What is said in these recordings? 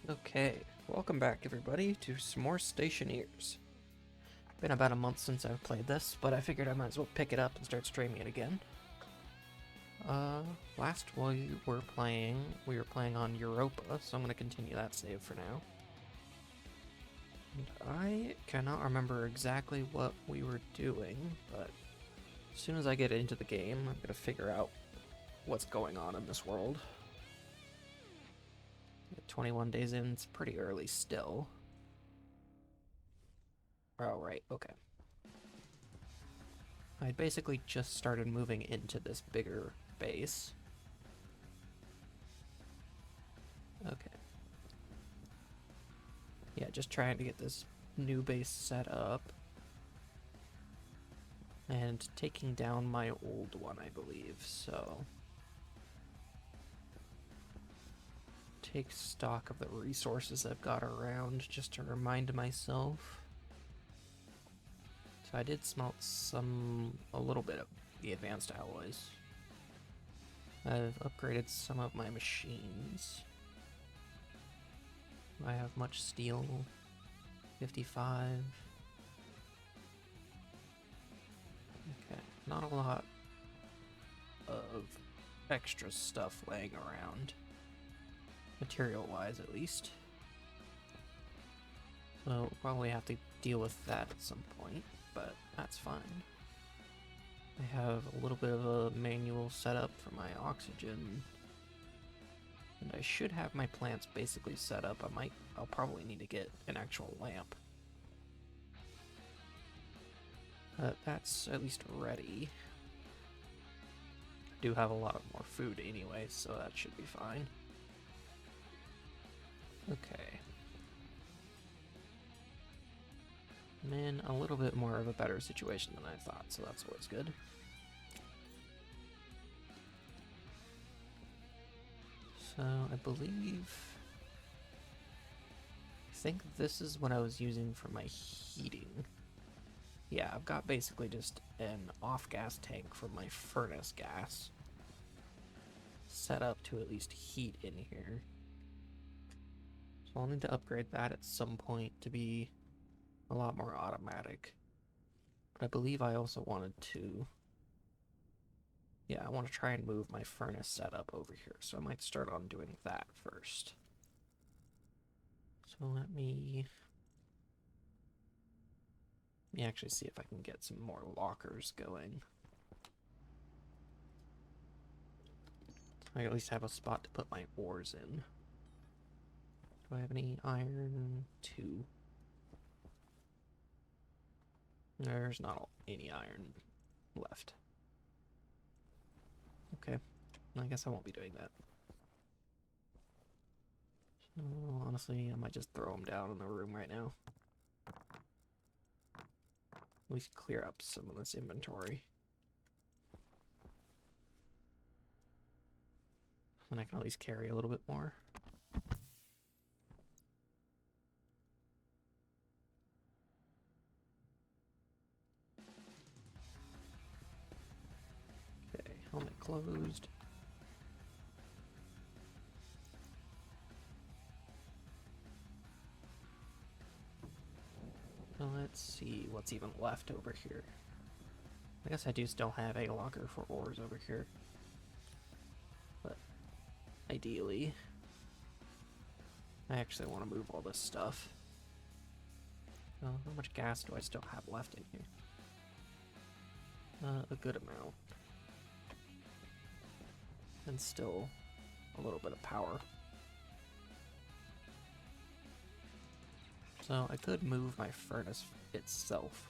Okay, welcome back everybody to some more Stationeers. Been about a month since I've played this, but I figured I might as well pick it up and start streaming it again. Last we were playing on Europa, so I'm gonna continue that save for now. And I cannot remember exactly what we were doing, but as soon as I get into the game, I'm gonna figure out what's going on in this world. 21 days in, it's pretty early still. Oh, right, okay. I basically just started moving into this bigger base. Okay. Yeah, just trying to get this new base set up. And taking down my old one, I believe, so... Take stock of the resources I've got around, just to remind myself. So I did smelt a little bit of the advanced alloys. I've upgraded some of my machines. I have much steel, 55. Okay, not a lot of extra stuff laying around, material-wise at least. So we'll probably have to deal with that at some point, but that's fine. I have a little bit of a manual setup for my oxygen. And I should have my plants basically set up. I'll probably need to get an actual lamp. That's at least ready. I do have a lot of more food anyway, so that should be fine. Okay. I'm in a little bit more of a better situation than I thought, so that's always good. So I think this is what I was using for my heating. Yeah, I've got basically just an off-gas tank for my furnace gas set up to at least heat in here. So I'll need to upgrade that at some point to be a lot more automatic. But I believe I also wanted to... Yeah, I want to try and move my furnace setup over here, so I might start on doing that first. So let me actually see if I can get some more lockers going. I at least have a spot to put my ores in. Do I have any iron? 2. There's not any iron left. Okay, I guess I won't be doing that. So, honestly, I might just throw them down in the room right now. At least clear up some of this inventory. And I can at least carry a little bit more. Okay, helmet closed. Well, let's see what's even left over here. I guess I do still have a locker for ores over here. But ideally, I actually want to move all this stuff. How much gas do I still have left in here? A good amount. And still a little bit of power. So I could move my furnace itself.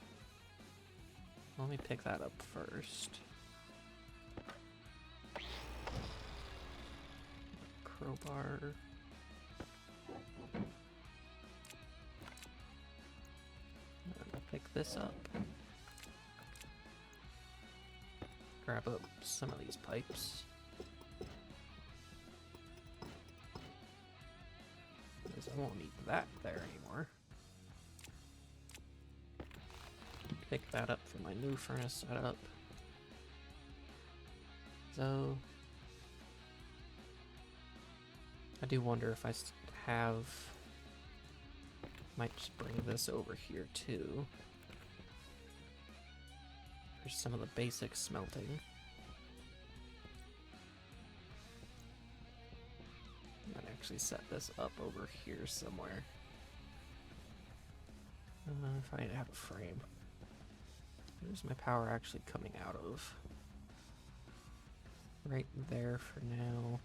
Let me pick that up first. Crowbar. And I'll pick this up. Grab up some of these pipes. Because I won't need that there anymore. Pick that up for my new furnace setup. So I do wonder if I have... Might just bring this over here too. There's some of the basic smelting. Might actually set this up over here somewhere. If I have a frame. Where's my power actually coming out of? Right there for now.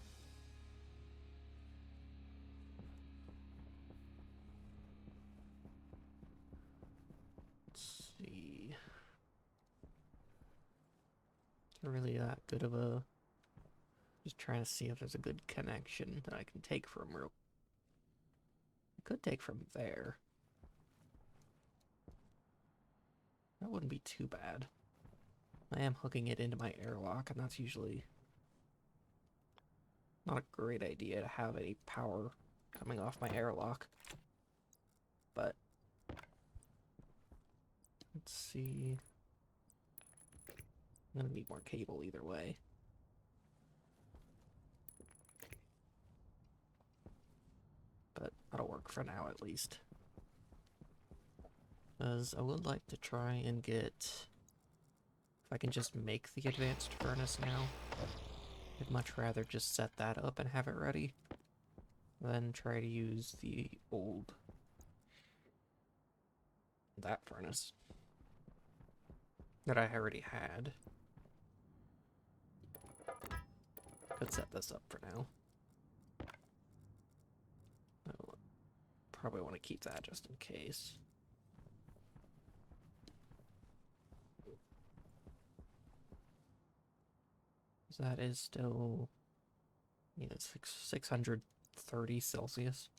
Let's see. It's not really that good of a... Just trying to see if there's a good connection that I can take from real... I could take from there. That wouldn't be too bad. I am hooking it into my airlock, and that's usually not a great idea to have any power coming off my airlock. But let's see. I'm gonna need more cable either way. But that'll work for now at least. Because I would like to try and get... If I can just make the advanced furnace now, I'd much rather just set that up and have it ready than try to use the old... that furnace that I already had. Could set this up for now. I'll probably want to keep that just in case. That is still, yeah, it's 630 Celsius.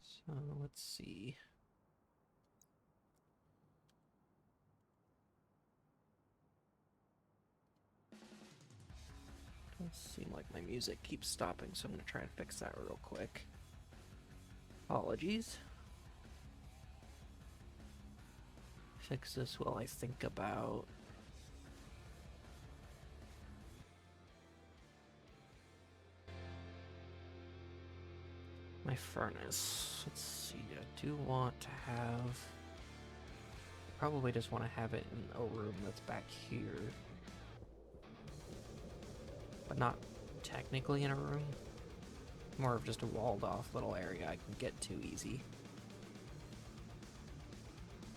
So let's see. Does seem like my music keeps stopping, so I'm gonna try and fix that real quick. Apologies. Fix this while I think about... my furnace. Let's see, I do want to have... probably just want to have it in a room that's back here. But not technically in a room. More of just a walled off little area I can get to easy.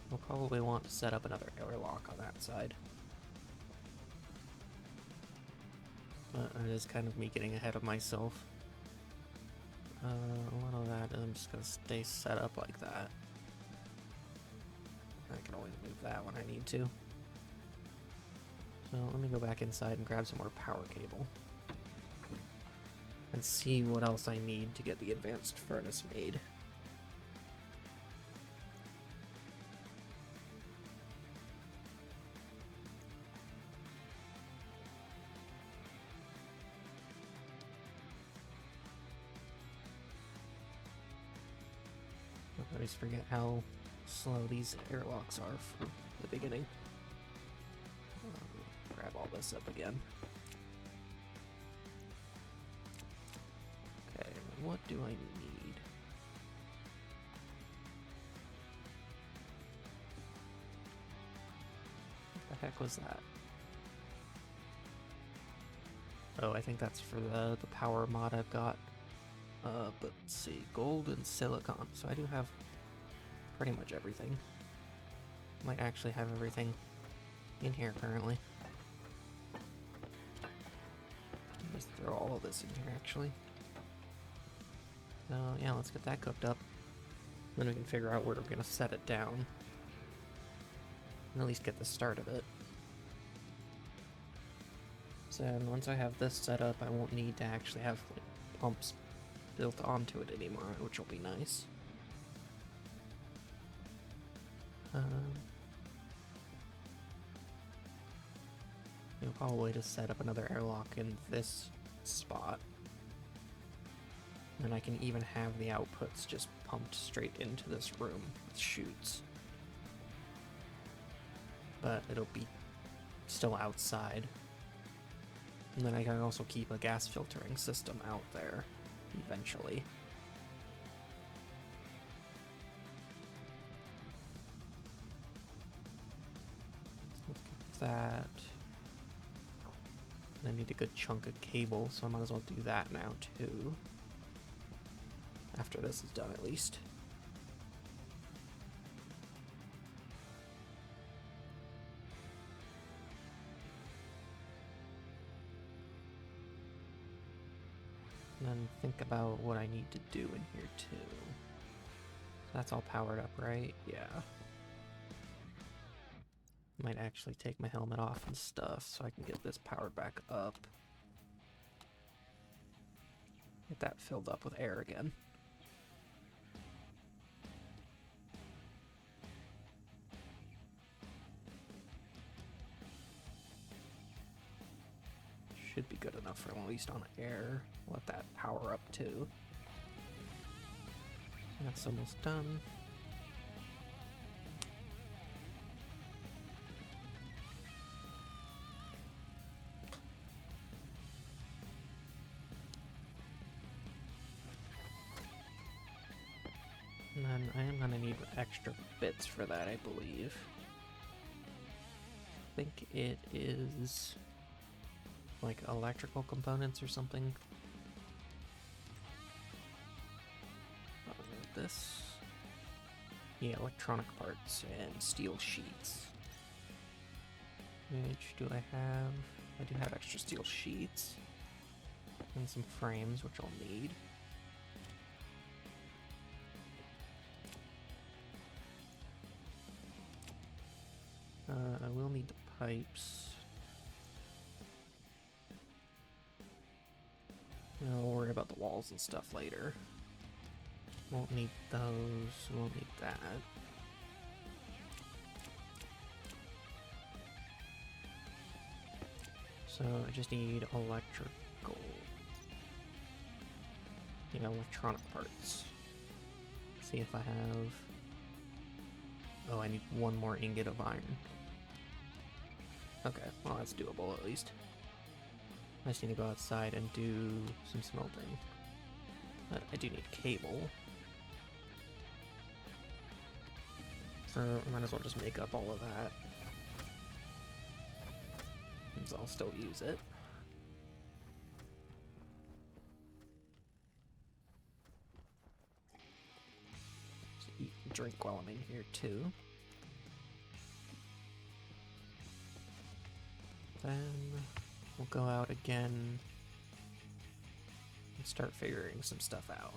We'll probably want to set up another airlock on that side. But it is kind of me getting ahead of myself. A lot of that, I'm just going to stay set up like that. I can always move that when I need to. So let me go back inside and grab some more power cable. And see what else I need to get the advanced furnace made. I always forget how slow these airlocks are from the beginning. Grab all this up again. Okay, what do I need? What the heck was that? Oh, I think that's for the power mod I've got. But let's see, gold and silicon. So I do have pretty much everything. Might actually have everything in here currently. Just throw all of this in here actually. So yeah, let's get that cooked up. Then we can figure out where we're gonna set it down. And at least get the start of it. So once I have this set up, I won't need to actually have like, pumps built onto it anymore, which will be nice. You'll probably just set up another airlock in this spot. And I can even have the outputs just pumped straight into this room with chutes. But it'll be still outside. And then I can also keep a gas filtering system out there, eventually. Let's get that. And I need a good chunk of cable, so I might as well do that now, too. After this is done, at least. And then think about what I need to do in here, too. So that's all powered up, right? Yeah. Might actually take my helmet off and stuff so I can get this powered back up. Get that filled up with air again. Should be good enough for at least on air. Let that power up too. That's almost done. And then I am gonna need extra bits for that, I believe. I think it is like electrical components or something. This. Yeah, electronic parts and steel sheets. Which do I have? I do have extra steel sheets. And some frames, which I'll need. I will need the pipes. I'll worry about the walls and stuff later. Won't need those, won't need that. So I just need electrical, electronic parts. See if I have, oh, I need one more ingot of iron. Okay, well that's doable at least. I just need to go outside and do some smelting. But I do need cable. So I might as well just make up all of that. Because I'll still use it. Just eat and drink while I'm in here too. Then we'll go out again and start figuring some stuff out.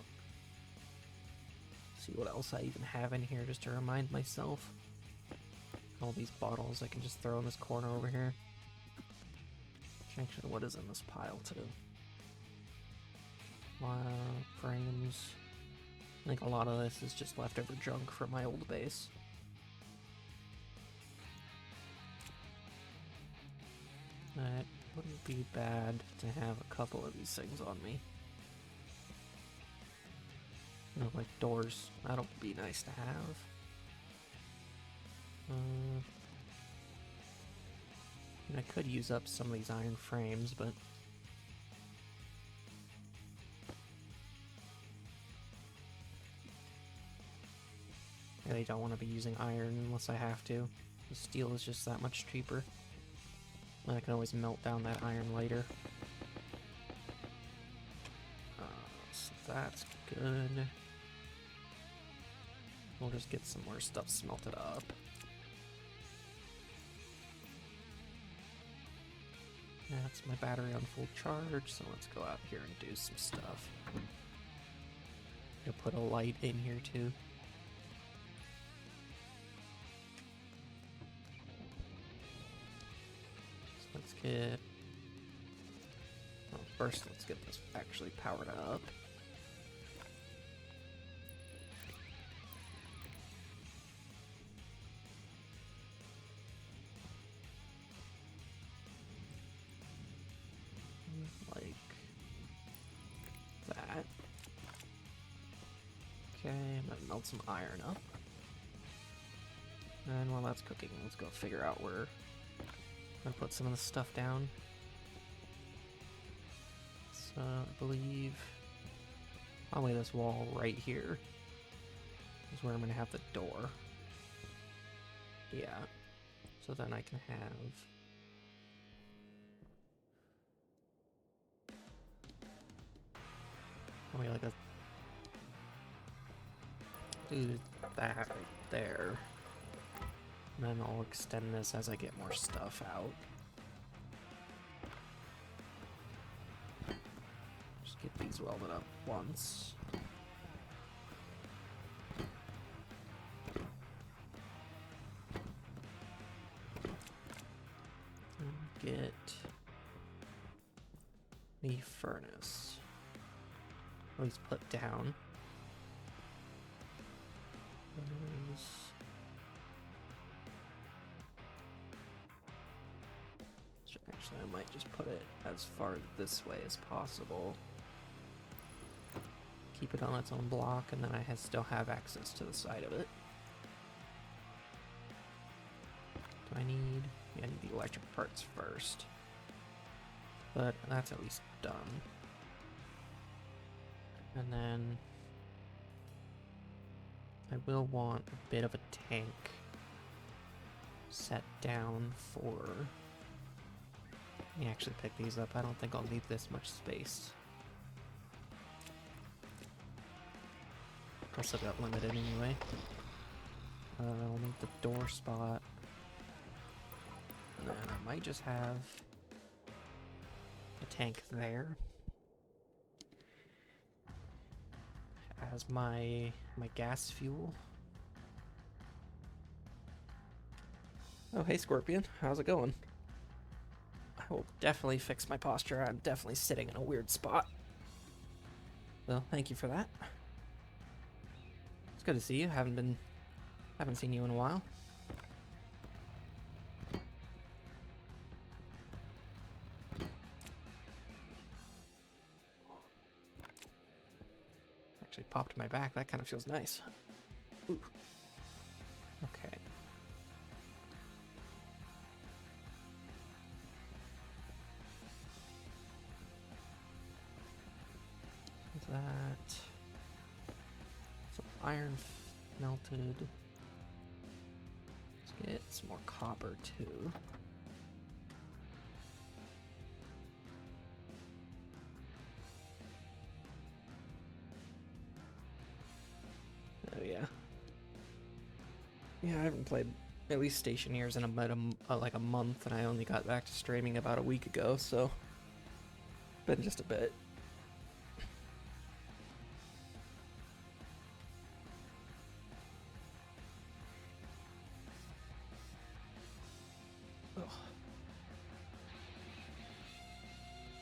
See what else I even have in here just to remind myself. All these bottles I can just throw in this corner over here. Actually, what is in this pile too? Wow, frames. I think a lot of this is just leftover junk from my old base. It wouldn't be bad to have a couple of these things on me. Like doors. That'll be nice to have. I could use up some of these iron frames, but I really don't want to be using iron unless I have to. The steel is just that much cheaper. I can always melt down that iron later. So that's good. We'll just get some more stuff smelted up. That's my battery on full charge, so let's go out here and do some stuff. I'll put a light in here too. So let's get... Well, first let's get this actually powered up. I'm gonna melt some iron up. And while that's cooking, let's go figure out where gonna put some of the stuff down. So I believe probably this wall right here is where I'm gonna have the door. Yeah. So then I can have probably like a do that right there. And then I'll extend this as I get more stuff out. Just get these welded up once. And get the furnace. At least put down. Actually, I might just put it as far this way as possible. Keep it on its own block, and then I still have access to the side of it. Do I need... Yeah, I need the electric parts first. But that's at least done. And then I will want a bit of a tank set down for... Let me actually pick these up. I don't think I'll need this much space. Of course, I've got limited anyway. I'll need the door spot. And then I might just have a tank there as my gas fuel. Oh, hey Scorpion, how's it going? I will definitely fix my posture. I'm definitely sitting in a weird spot. Well, thank you for that. It's good to see you. Haven't seen you in a while. Actually popped my back. That kind of feels nice. Ooh. Okay. That. Some iron melted. Let's get some more copper too. Oh yeah. Yeah, I haven't played at least Stationeers in about like a month, and I only got back to streaming about a week ago, so been just a bit.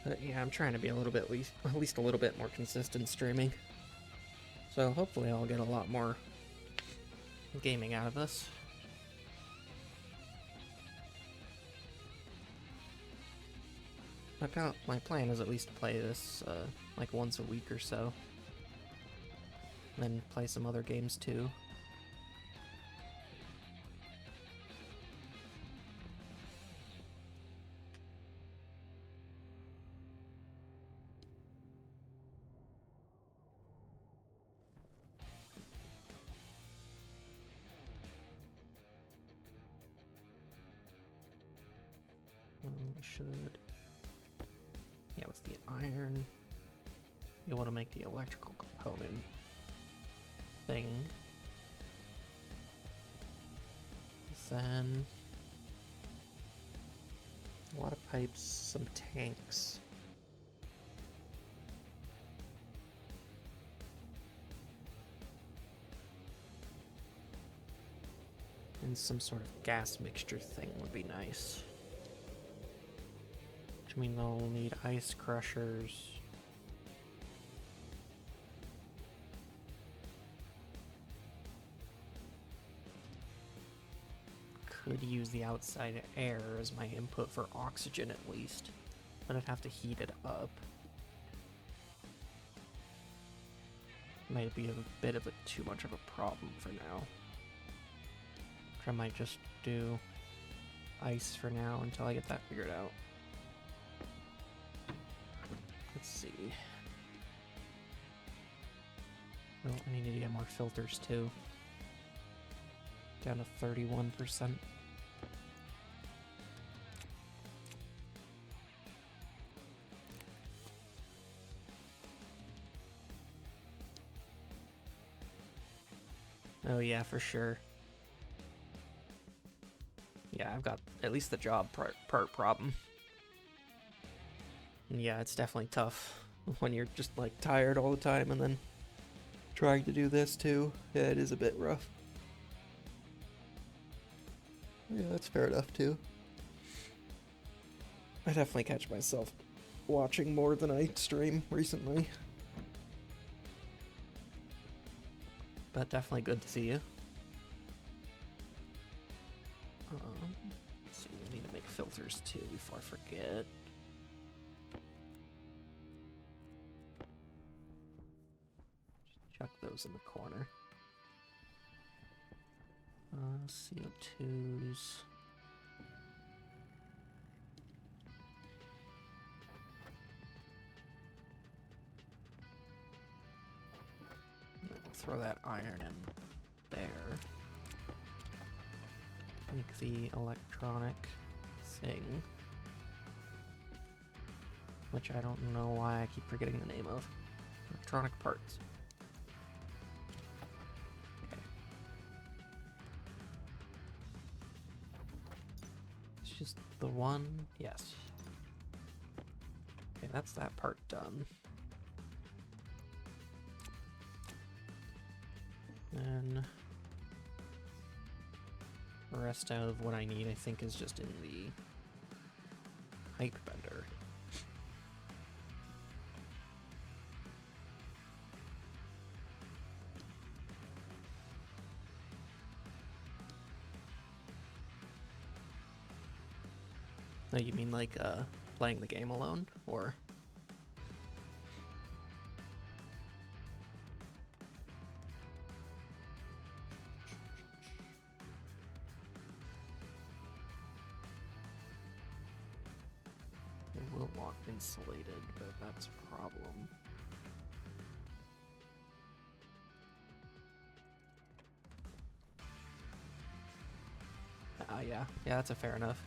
But yeah, I'm trying to be a little bit, at least a little bit more consistent streaming. So hopefully I'll get a lot more gaming out of this. My plan is at least to play this like once a week or so. Then play some other games too. We should... Yeah, with the iron, you want to make the electrical component thing. Then a lot of pipes, some tanks. And some sort of gas mixture thing would be nice. Which means they'll need ice crushers. Could use the outside air as my input for oxygen at least, but I'd have to heat it up. Might be a bit of too much of a problem for now. Which I might just do ice for now until I get that figured out. Let's see. Oh, I need to get more filters too. Down to 31%. Oh yeah, for sure. Yeah, I've got at least the job part problem. And yeah, it's definitely tough when you're just like tired all the time and then trying to do this too. Yeah, it is a bit rough. Yeah, that's fair enough too. I definitely catch myself watching more than I stream recently. But definitely good to see you. Let's see, we need to make filters too before I forget. Just chuck those in the corner. CO2s. Throw that iron in there. Make the electronic thing, which I don't know why I keep forgetting the name of. Electronic parts. Okay. It's just the one, yes. Okay, that's that part done. And the rest of what I need, I think, is just in the height bender. Oh, you mean like playing the game alone, or? It will want insulated, but that's a problem. Yeah, that's a fair enough.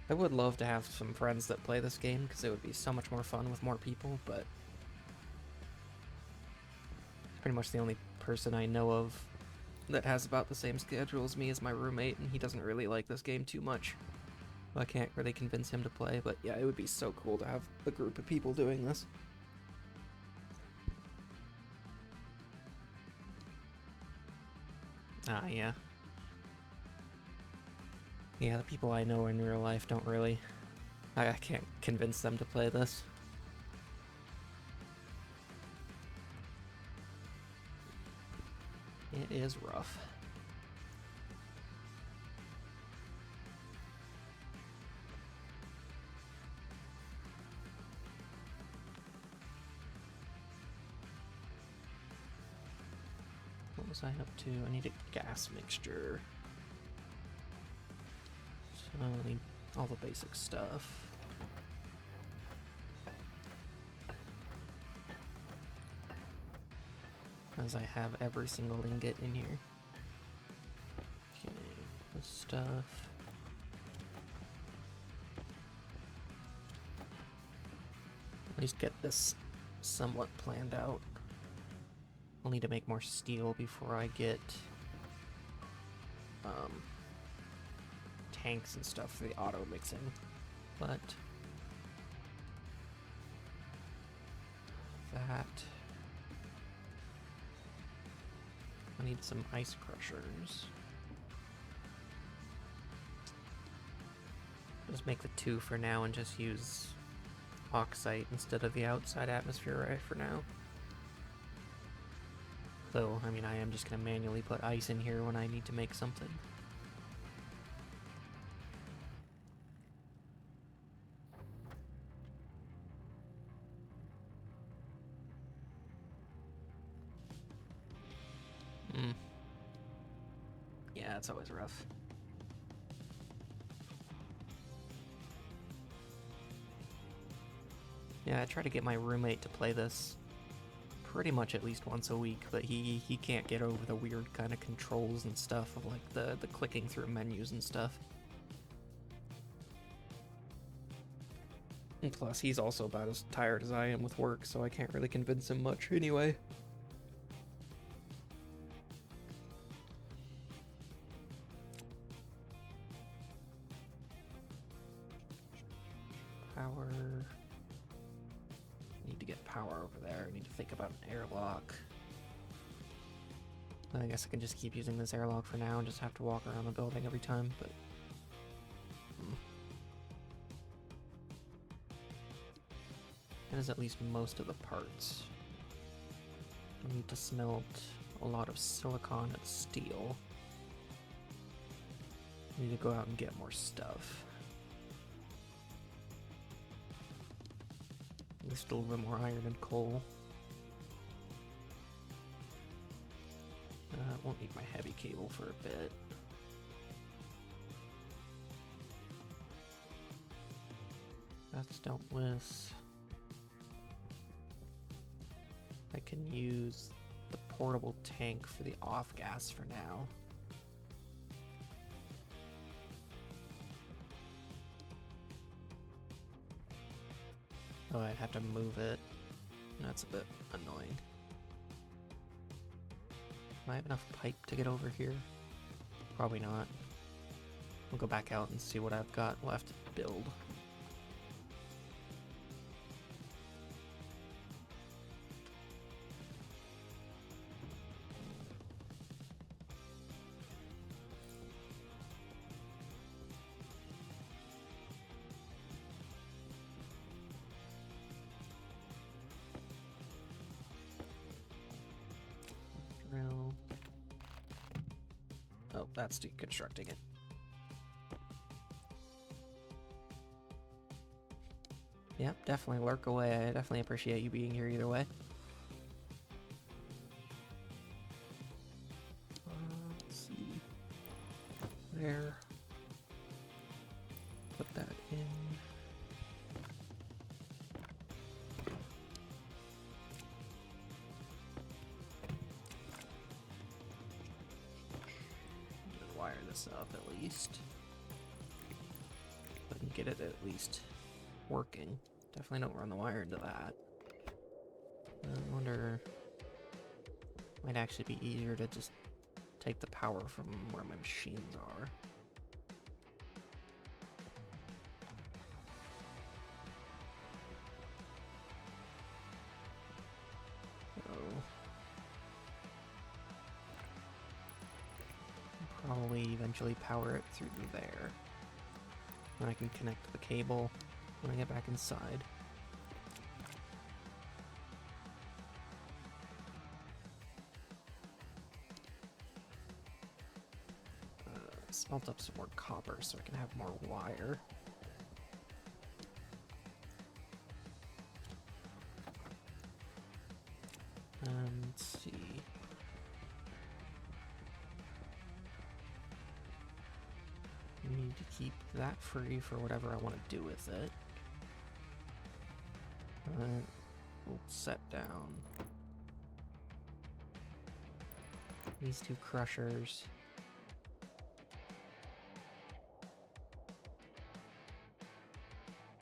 I would love to have some friends that play this game, because it would be so much more fun with more people, but it's pretty much the only person I know of that has about the same schedule as me as my roommate, and he doesn't really like this game too much. I can't really convince him to play, but yeah, it would be so cool to have a group of people doing this. Yeah. Yeah, the people I know in real life don't really... I can't convince them to play this. It is rough. What was I up to? I need a gas mixture. So I need all the basic stuff. As I have every single ingot in here. Okay, this stuff. At least get this somewhat planned out. I'll need to make more steel before I get tanks and stuff for the auto mixing, but that I need some ice crushers. Just make the 2 for now and just use oxide instead of the outside atmosphere right for now. Though, I mean, I am just going to manually put ice in here when I need to make something. Yeah, it's always rough. Yeah, I try to get my roommate to play this pretty much at least once a week, but he can't get over the weird kind of controls and stuff of like the clicking through menus and stuff. And plus, he's also about as tired as I am with work, so I can't really convince him much anyway. Power. Need to get power over there. I need to think about an airlock. I guess I can just keep using this airlock for now and just have to walk around the building every time, but... That is at least most of the parts. I need to smelt a lot of silicon and steel. I need to go out and get more stuff. At least a little bit more iron and coal. Won't need my heavy cable for a bit. That's dealt with. I can use the portable tank for the off-gas for now. Oh, I'd have to move it. That's a bit annoying. Do I have enough pipe to get over here? Probably not. We'll go back out and see what I've got left to build. Oh, that's deconstructing it. Yep, definitely lurk away. I definitely appreciate you being here either way. Let's see. There. Put that in. Wire this up at least. I can get it at least working. Definitely don't run the wire into that. I wonder... Might actually be easier to just take the power from where my machines are. Probably eventually power it through there. Then I can connect the cable when I get back inside. Smelt up some more copper so I can have more wire. Let's see. Need to keep that free for whatever I want to do with it. We'll set down these two crushers.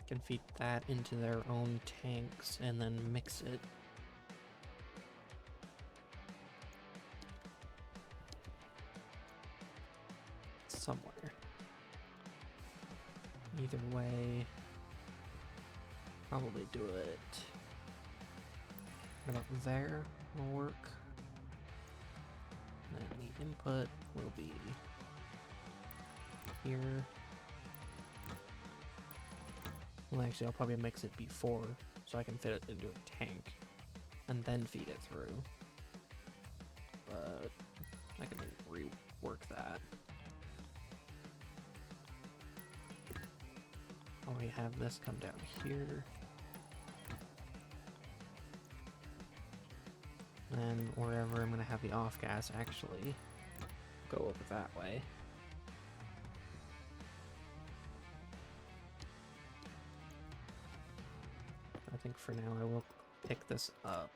Can feed that into their own tanks and then mix it. Somewhere. Either way, probably do it about there will work. Then the input will be here. Well, actually, I'll probably mix it before so I can fit it into a tank and then feed it through. But I can rework that. We have this come down here. And wherever I'm going to have the off gas actually go over that way. I think for now I will pick this up.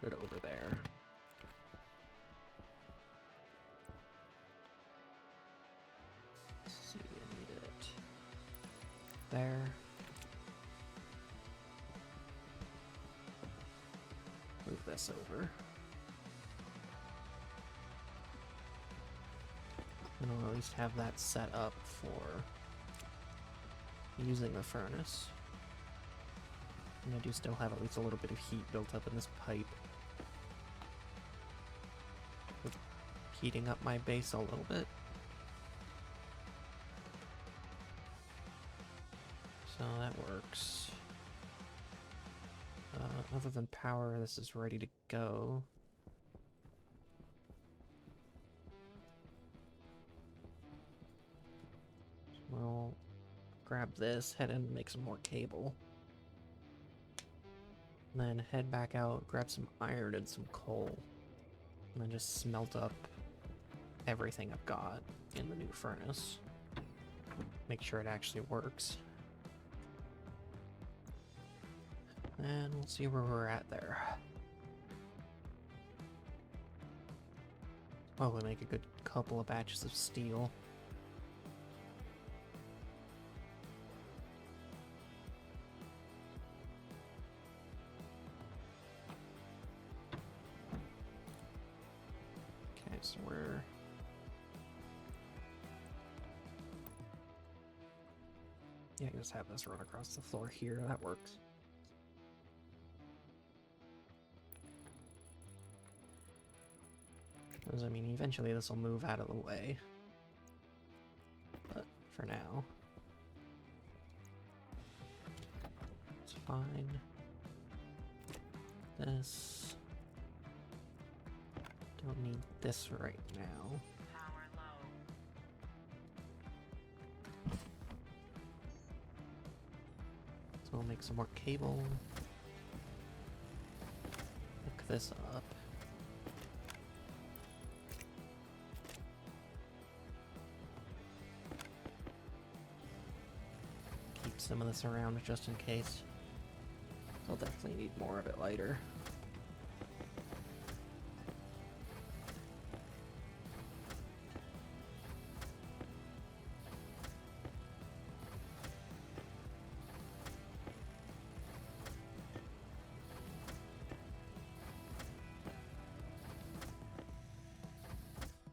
Put it over there. Let's see, I need it there. Move this over. And I'll at least have that set up for using the furnace. And I do still have at least a little bit of heat built up in this pipe. With heating up my base a little bit. So that works. Other than power, this is ready to go. We'll grab this, head in and make some more cable. And then head back out, grab some iron and some coal. And then just smelt up everything I've got in the new furnace. Make sure it actually works. And we'll see where we're at there. Oh, we make a good couple of batches of steel. Okay, so we're... Yeah, just have this run across the floor here. That works. Because, I mean, eventually this will move out of the way. But for now, it's fine. This. Don't need this right now. Power low. So we'll make some more cable. Hook this up. Keep some of this around just in case. I'll definitely need more of it later.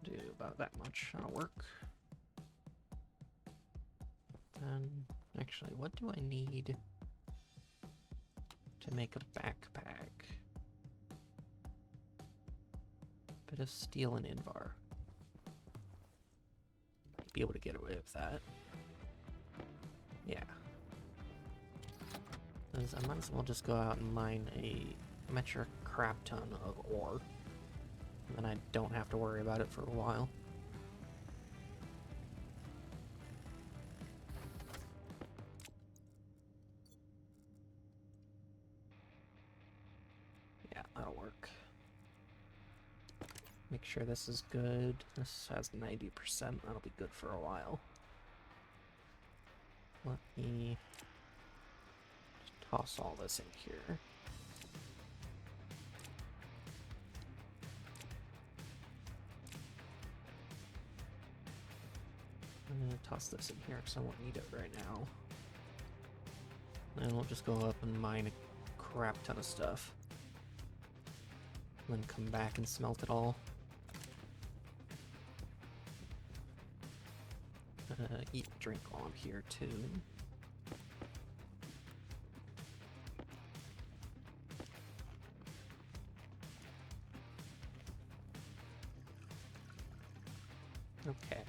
Do about that much. That'll work. Then, actually, what do I need to make a backpack? Bit of steel and invar. Might be able to get away with that. Yeah. 'Cause I might as well just go out and mine a metric crap ton of ore. And then I don't have to worry about it for a while. Yeah, that'll work. Make sure this is good. This has 90%. That'll be good for a while. Let me just toss all this in here. I'm gonna toss this in here because I won't need it right now. Then we'll just go up and mine a crap ton of stuff. And then come back and smelt it all. Eat, drink on here too. Okay.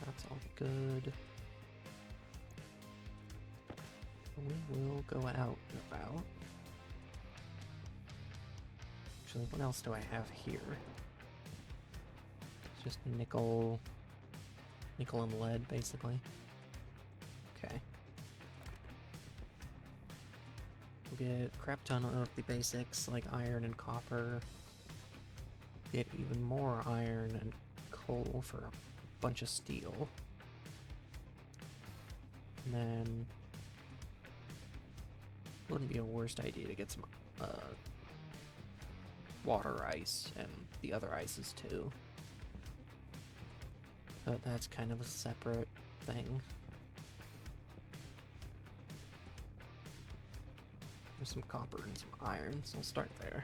That's all good. We will go out and about. Actually, what else do I have here? It's just nickel and lead, basically. Okay. Get a crap ton of the basics like iron and copper. Get even more iron and coal for a bunch of steel. And then wouldn't be a worst idea to get some water ice and the other ices too. But that's kind of a separate thing. There's some copper and some iron, so I'll start there.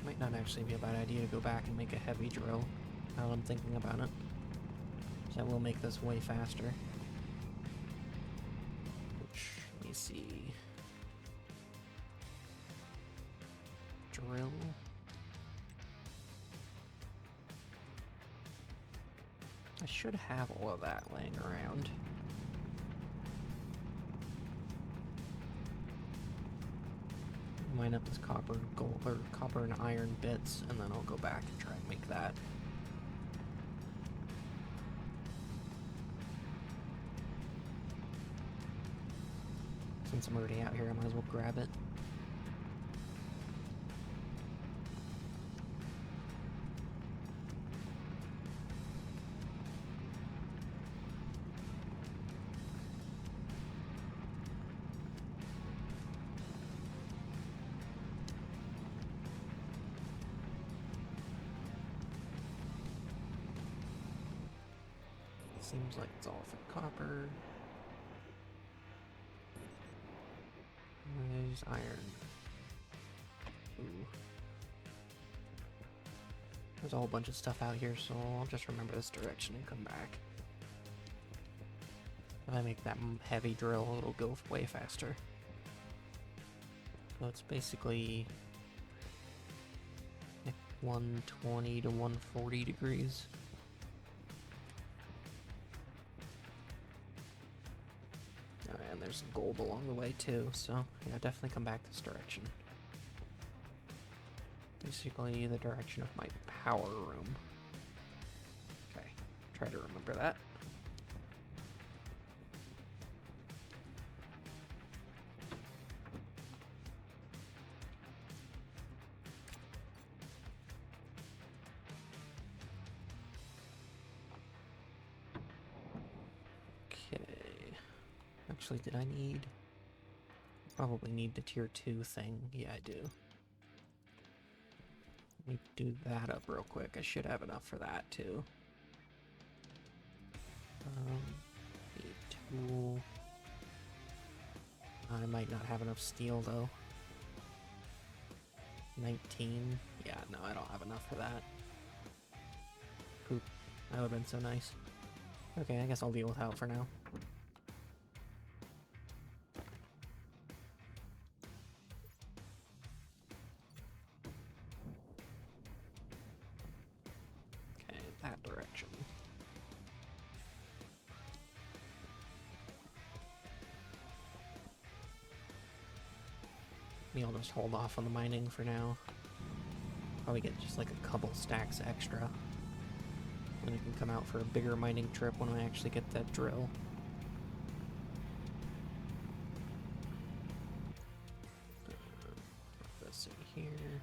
Might not actually be a bad idea to go back and make a heavy drill, now that I'm thinking about it. So that will make this way faster. Which, let me see. Drill. I should have all of that laying around. Line up this copper and gold, or copper and iron bits, and then I'll go back and try and make that. Since I'm already out here, I might as well grab it. Seems like it's all for copper. There's iron. Ooh. There's a whole bunch of stuff out here, so I'll just remember this direction and come back. If I make that heavy drill, it'll go way faster. So it's basically like 120 to 140 degrees. And there's some gold along the way too, so yeah, definitely come back this direction. Basically the direction of my power room. Okay, try to remember that. Actually, did I need... Probably need the tier 2 thing. Yeah, I do. Let me do that up real quick. I should have enough for that, too. Need tool. I might not have enough steel, though. 19. Yeah, no, I don't have enough for that. Poop. That would have been so nice. Okay, I guess I'll deal with that for now. That direction. Maybe I'll just hold off on the mining for now. Probably get just like a couple stacks extra. Then I can come out for a bigger mining trip when I actually get that drill. Put this in here.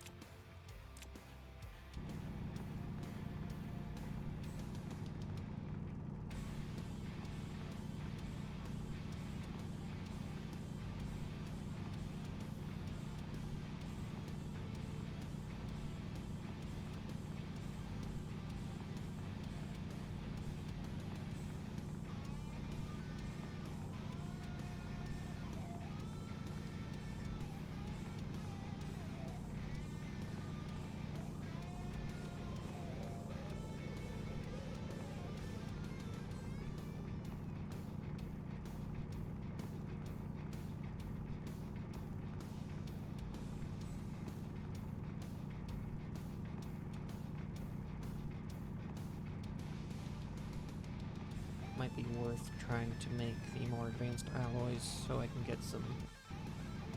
Might be worth trying to make the more advanced alloys so I can get some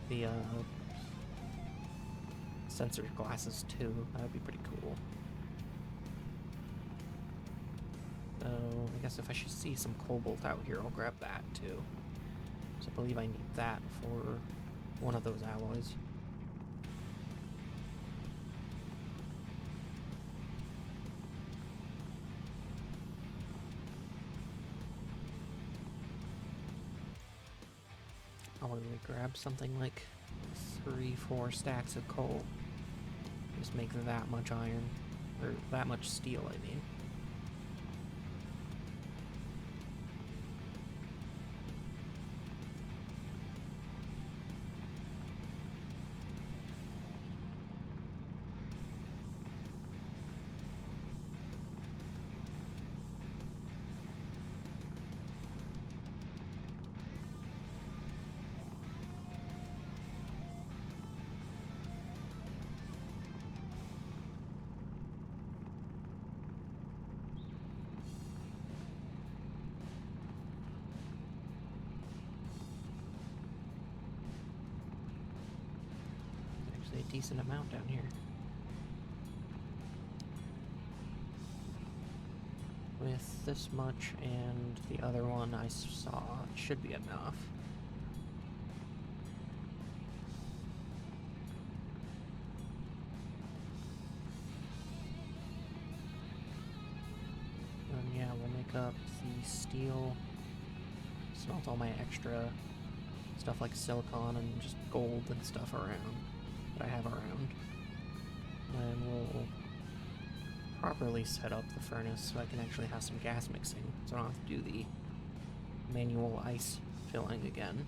the sensor glasses too. That would be pretty cool. So I guess if I should see some cobalt out here, I'll grab that too. So I believe I need that for one of those alloys. I'll probably grab something like 3-4 stacks of coal. Just make that much iron, or that much steel, I mean. Actually, a decent amount down here. With this much and the other one I saw, it should be enough. And yeah, we'll make up the steel, smelt all my extra stuff like silicon and just gold and stuff around that I have around. And we'll properly set up the furnace so I can actually have some gas mixing, so I don't have to do the manual ice filling again.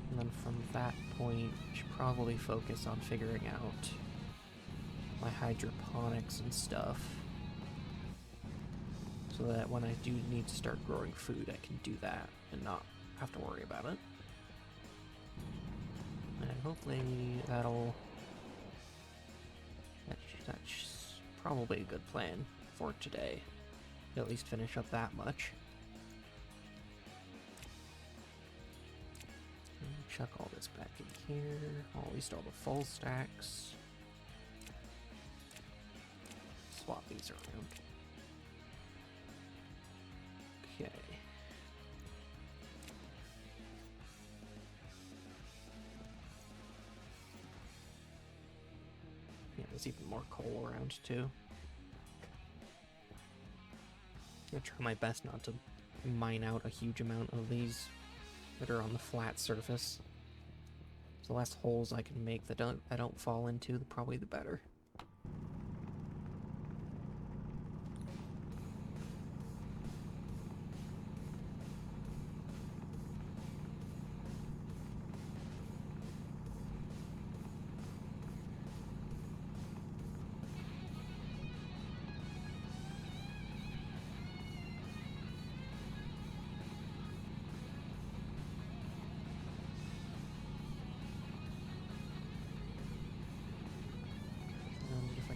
And then from that point, I should probably focus on figuring out my hydroponics and stuff, so that when I do need to start growing food, I can do that and not have to worry about it. And hopefully that's probably a good plan for today. At least finish up that much. Chuck all this back in here. At least all the full stacks. Swap these around. Okay. Yeah, there's even more coal around too. I'm gonna try my best not to mine out a huge amount of these that are on the flat surface. So the less holes I can make that I don't fall into, probably the better.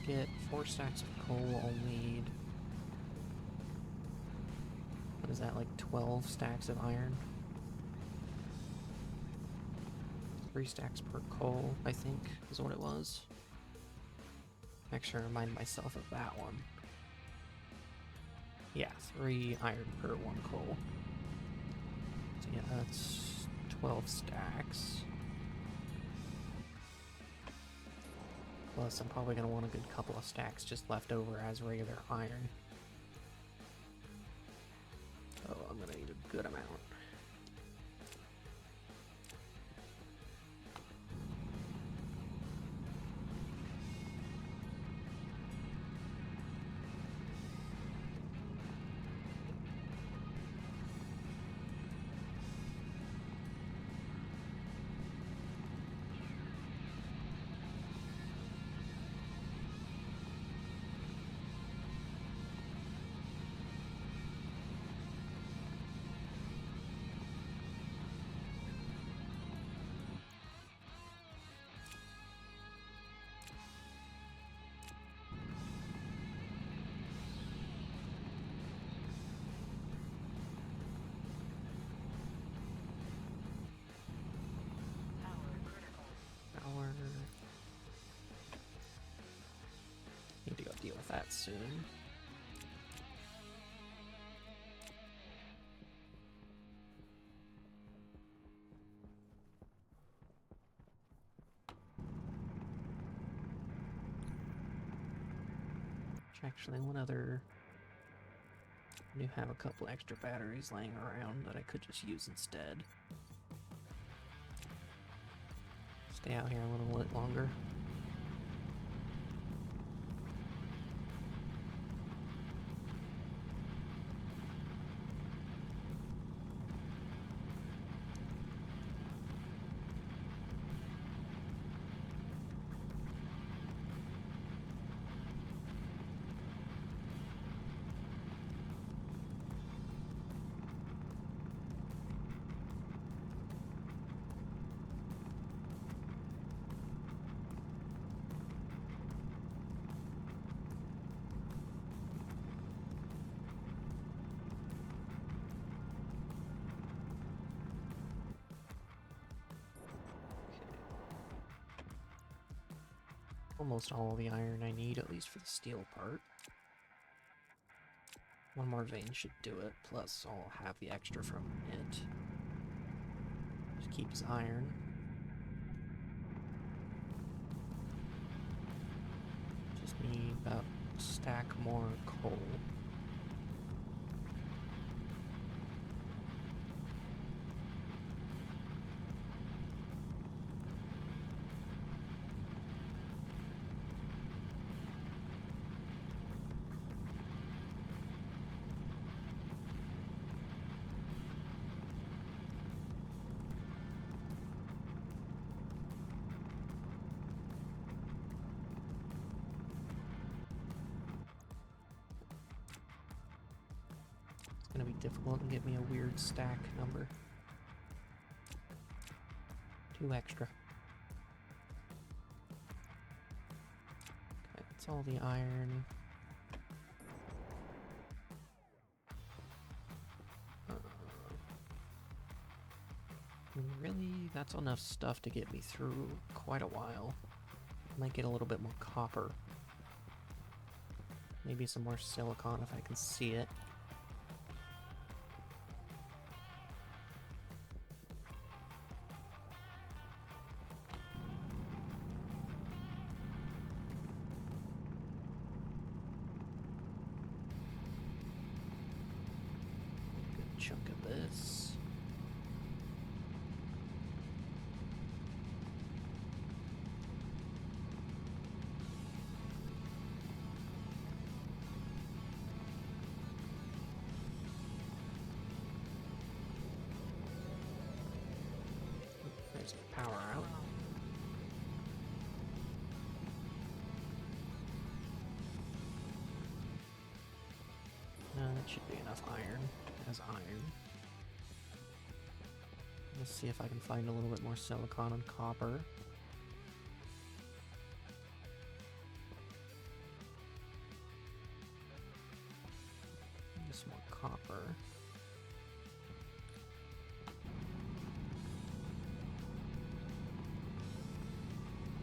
Get 4 stacks of coal, I'll need... what is that, like 12 stacks of iron? 3 stacks per coal, I think, is what it was. Make sure to remind myself of that one. Yeah, 3 iron per 1 coal. So yeah, that's 12 stacks. Plus, I'm probably going to want a good couple of stacks just left over as regular iron. Oh, I'm going to need a good amount. Need to go deal with that soon. Actually, one other... I do have a couple extra batteries laying around that I could just use instead. Stay out here a little bit longer. Almost all the iron I need, at least for the steel part. One more vein should do it, plus I'll have the extra from it. Just keeps iron. Just need about a stack more coal. Gonna be difficult and give me a weird stack number. 2 extra. Okay, that's all the iron. Really, that's enough stuff to get me through quite a while. Might get a little bit more copper. Maybe some more silicon if I can see it. Good chunk of this. There's the power out. That should be enough iron as iron. Let's see if I can find a little bit more silicon and copper. Just more copper.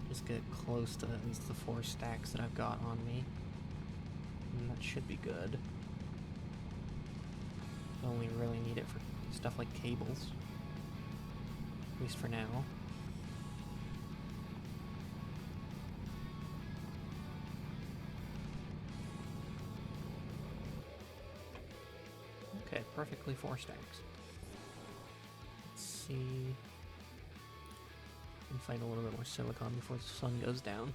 Just get close to at least the 4 stacks that I've got on me. And that should be good. Only really need it for stuff like cables. At least for now. Okay, perfectly 4 stacks. Let's see. And find a little bit more silicon before the sun goes down.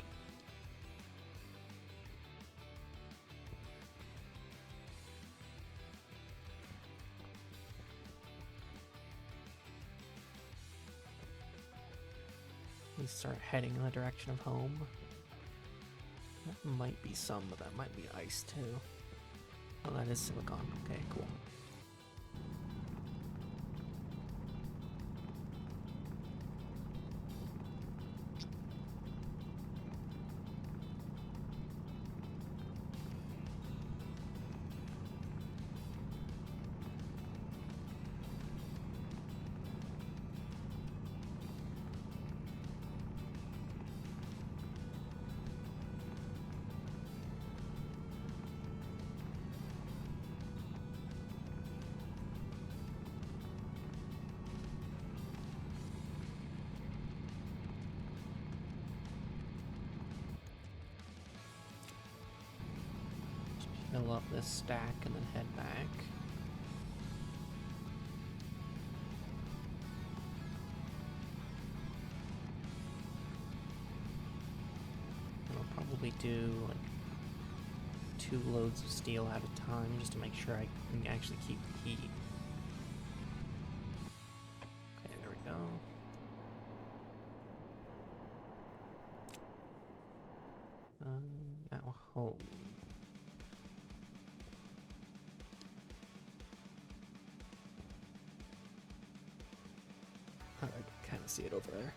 We start heading in the direction of home. That might be some, but that might be ice too. Oh, that is silicon. Okay, cool. fill up this stack and then head back. I'll probably do like 2 loads of steel at a time just to make sure I can actually keep the heat. Okay, there we go. Now home. I can kind of see it over there.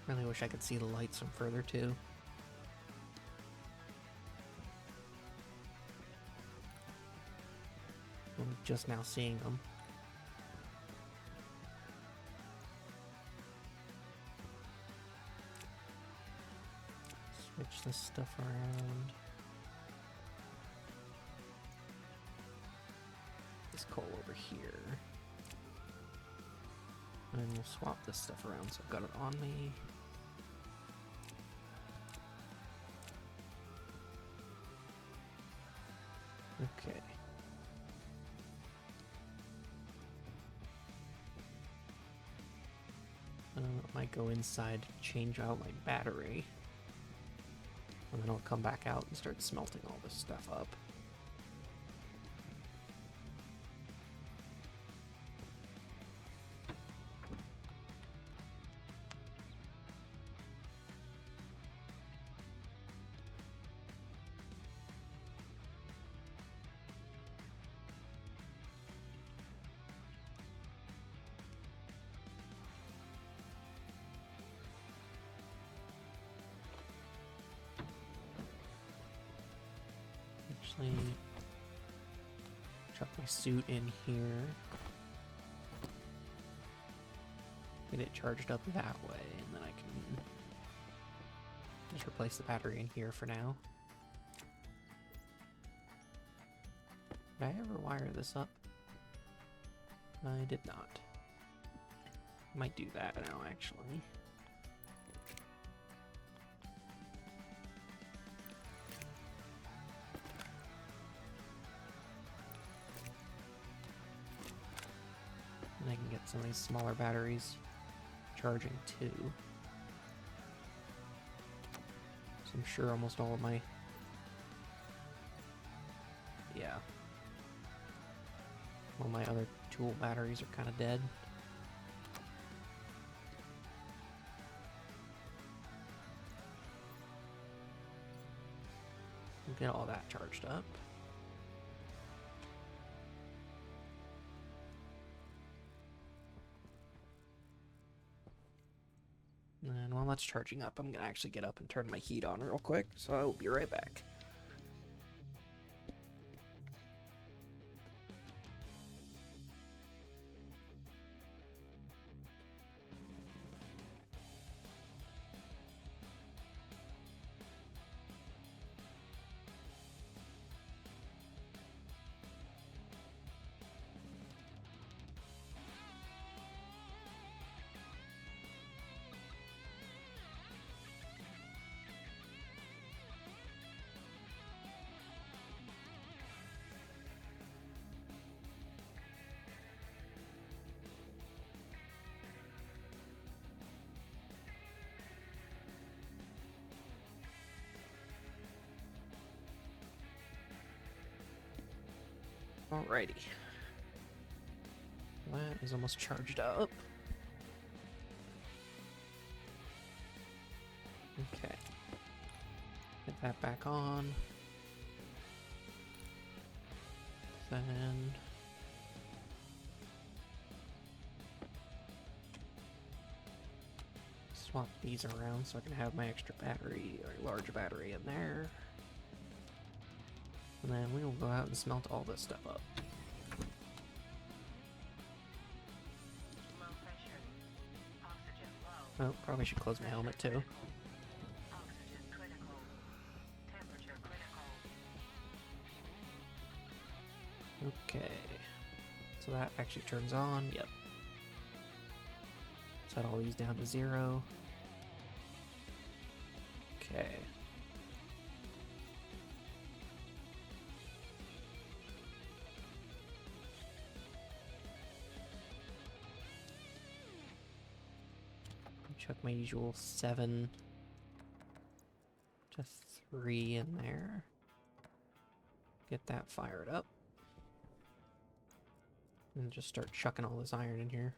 Really wish I could see the lights from further too. I'm just now seeing them. Switch this stuff around. This coal over here. And we'll swap this stuff around so I've got it on me. Okay. I might go inside, change out my battery, and then I'll come back out and start smelting all this stuff up. Actually, chuck my suit in here. Get it charged up that way, and then I can just replace the battery in here for now. Did I ever wire this up? I did not. Might do that now, actually. And I can get some of these smaller batteries charging too. So I'm sure almost all of my... yeah. All my other tool batteries are kind of dead. We'll get all that charged up. And while that's charging up, I'm gonna actually get up and turn my heat on real quick, so I will be right back. Alrighty. That is almost charged up. Okay. Get that back on. Then... swap these around so I can have my extra battery, or large battery in there. And then we will go out and smelt all this stuff up. Oh, probably should close my helmet too. Okay. So that actually turns on. Yep. Set all these down to 0. Okay. Chuck my usual 7 to 3 in there. Get that fired up. And just start chucking all this iron in here.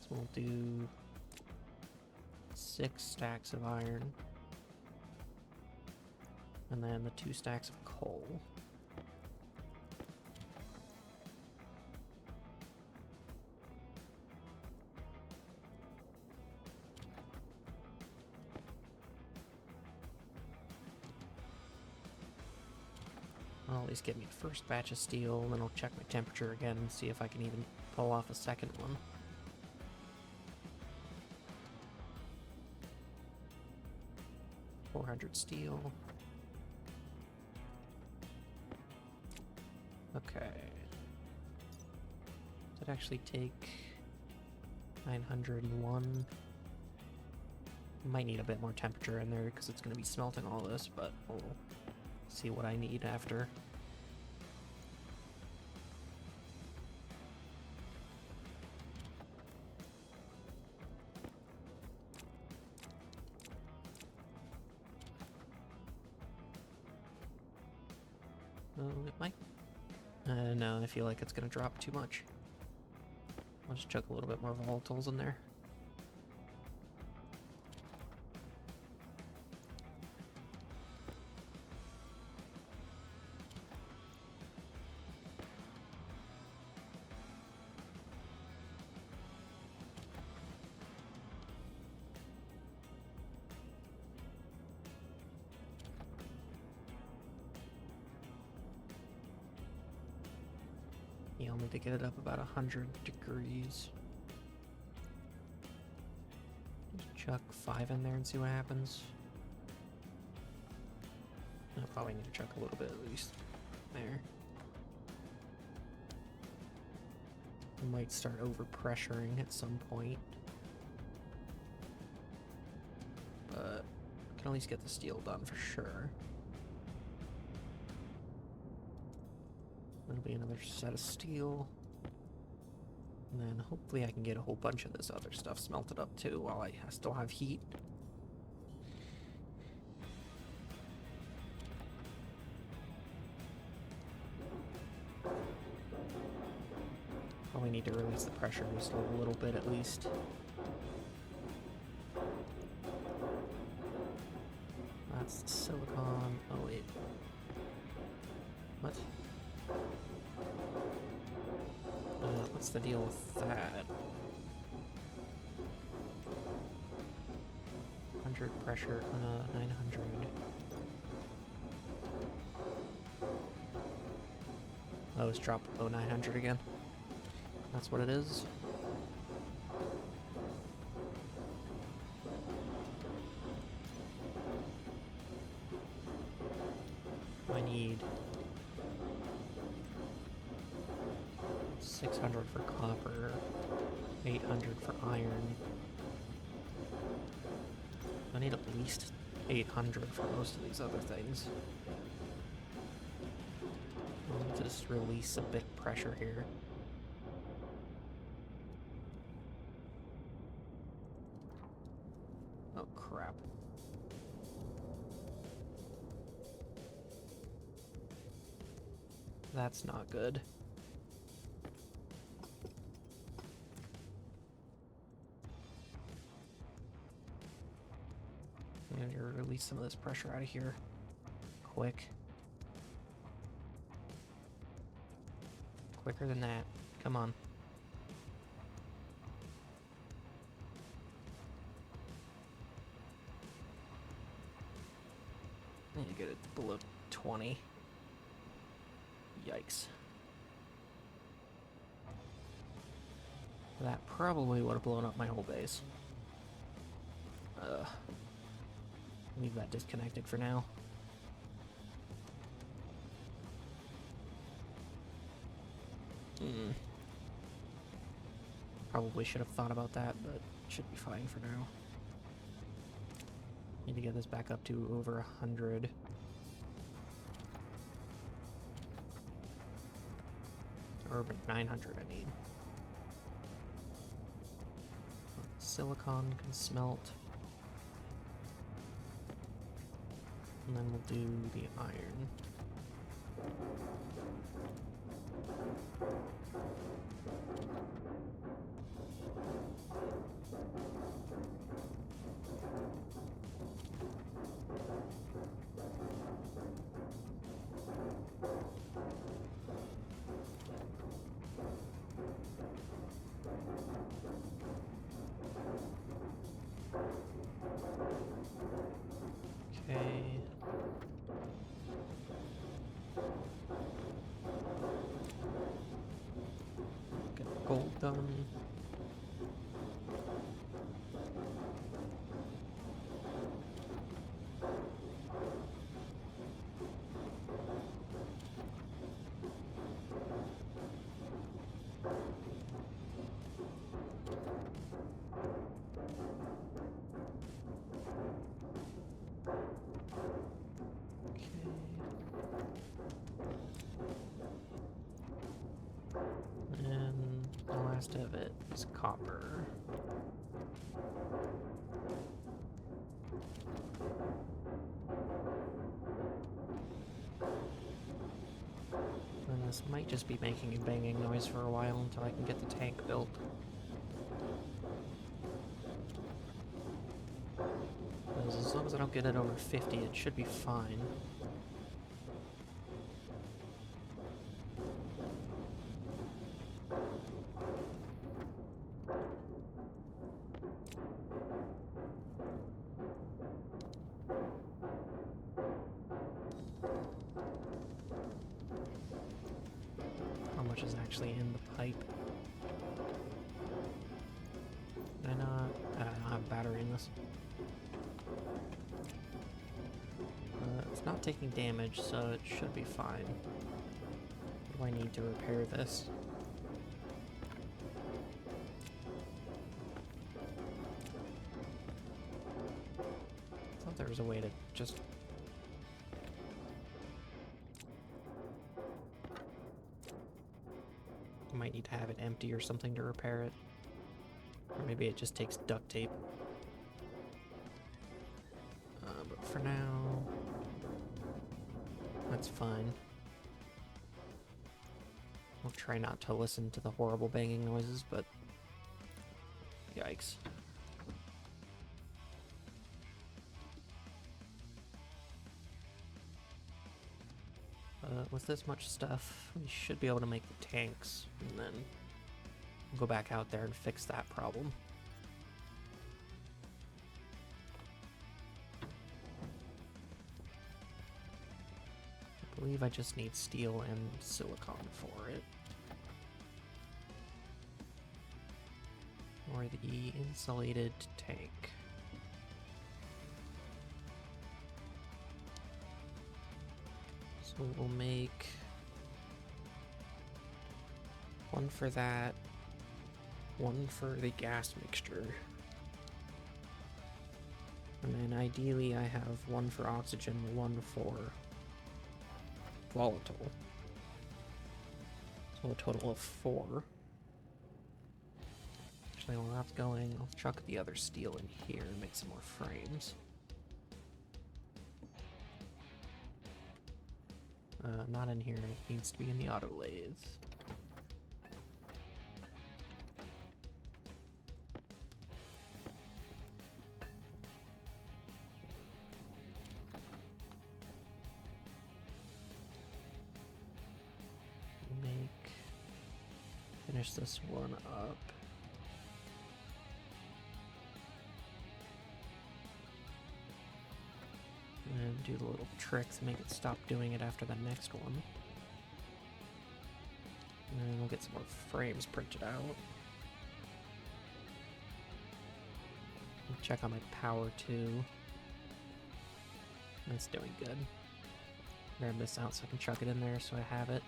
So we'll do 6 stacks of iron. And then the 2 stacks of coal. I'll at least get me the first batch of steel, and then I'll check my temperature again and see if I can even pull off a second one. $400 steel. Okay. Does it actually take 901? Might need a bit more temperature in there because it's going to be smelting all this, but we'll see what I need after. It might. No, I feel like it's going to drop too much. I'll just chuck a little bit more volatiles in there. Yeah, I'll need to get it up about 100 degrees. Just chuck 5 in there and see what happens. I'll probably need to chuck a little bit at least. There. I might start over-pressuring at some point. But I can at least get the steel done for sure. That'll be another set of steel. And then hopefully I can get a whole bunch of this other stuff smelted up too while I still have heat. Probably need to release the pressure just a little bit at least. That's the silicon. Oh wait. What? What's the deal with that? 100 pressure, 900. Oh, it's dropped below 900 again. That's what it is. I need 600 for copper, 800 for iron. I need at least 800 for most of these other things. I'll just release a bit of pressure here. Oh crap. That's not good. I need to release some of this pressure out of here. Quick. Quicker than that. Come on. I need to get it below 20. Yikes. That probably would have blown up my whole base. Leave that disconnected for now. Hmm. Probably should have thought about that, but should be fine for now. Need to get this back up to over 100. Or 900, I mean. Silicon can smelt. And then we'll do the iron. Okay. Get gold done. And the last of it is copper. And this might just be making a banging noise for a while until I can get the tank built. Because as long as I don't get it over 50, it should be fine. How much is actually in the pipe? Did I not? I don't have a battery in this. It's not taking damage, so it should be fine. What do I need to repair this? I thought there was a way to just... I might need to have it empty or something to repair it. Or maybe it just takes duct tape. But for now, that's fine. I'll try not to listen to the horrible banging noises, but yikes. With this much stuff, we should be able to make the tanks, and then we'll go back out there and fix that problem. I believe I just need steel and silicon for it. Or the insulated tank. So we'll make one for that, one for the gas mixture. And then ideally I have one for oxygen, one for volatile. So a total of 4. Actually, while that's going, I'll chuck the other steel in here and make some more frames. Not in here, it needs to be in the auto lathe. Finish this one up. And do the little tricks and make it stop doing it after the next one. And then we'll get some more frames printed out. Check on my power too. That's doing good. Grab this out so I can chuck it in there so I have it.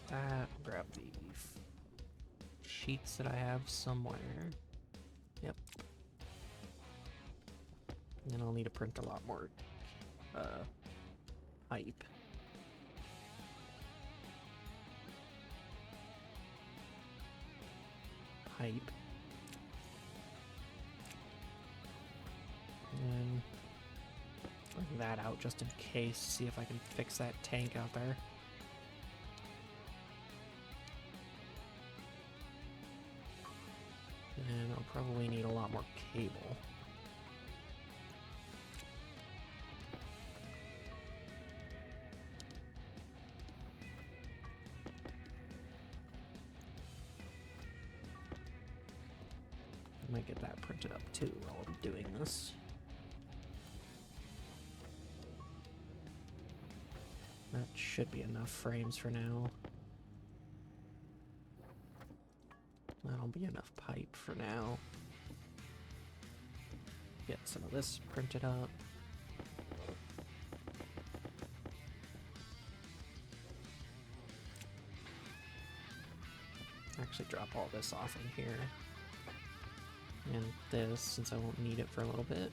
that. Grab the sheets that I have somewhere. Yep. And then I'll need to print a lot more pipe. Pipe. And bring that out just in case, see if I can fix that tank out there. And I'll probably need a lot more cable. I might get that printed up too while I'm doing this. That should be enough frames for now. That'll be enough pipe for now. Get some of this printed up. Actually drop all this off in here. And this, since I won't need it for a little bit.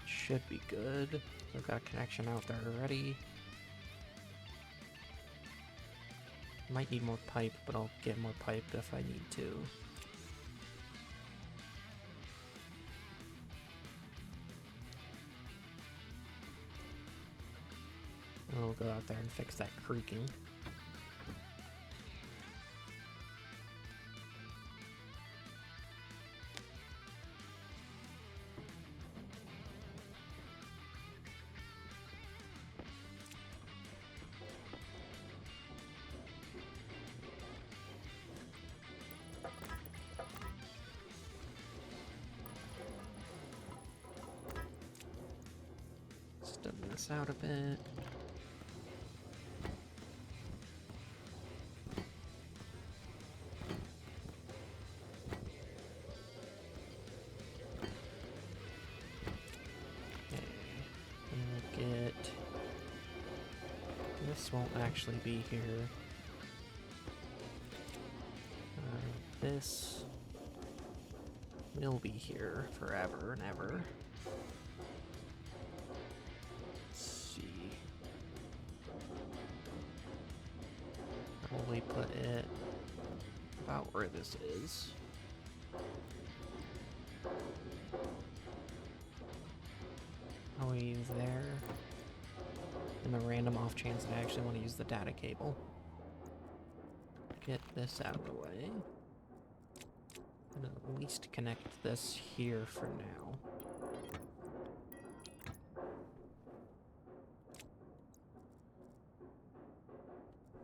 Should be good. I've got a connection out there already. Might need more pipe, but I'll get more pipe if I need to. I'll go out there and fix that creaking. Stub this out a bit. This won't actually be here. This will be here forever and ever. Let's see. Probably put it about where this is. Probably there. In the random off chance that I actually want to use the data cable. Get this out of the way. And at least connect this here for now.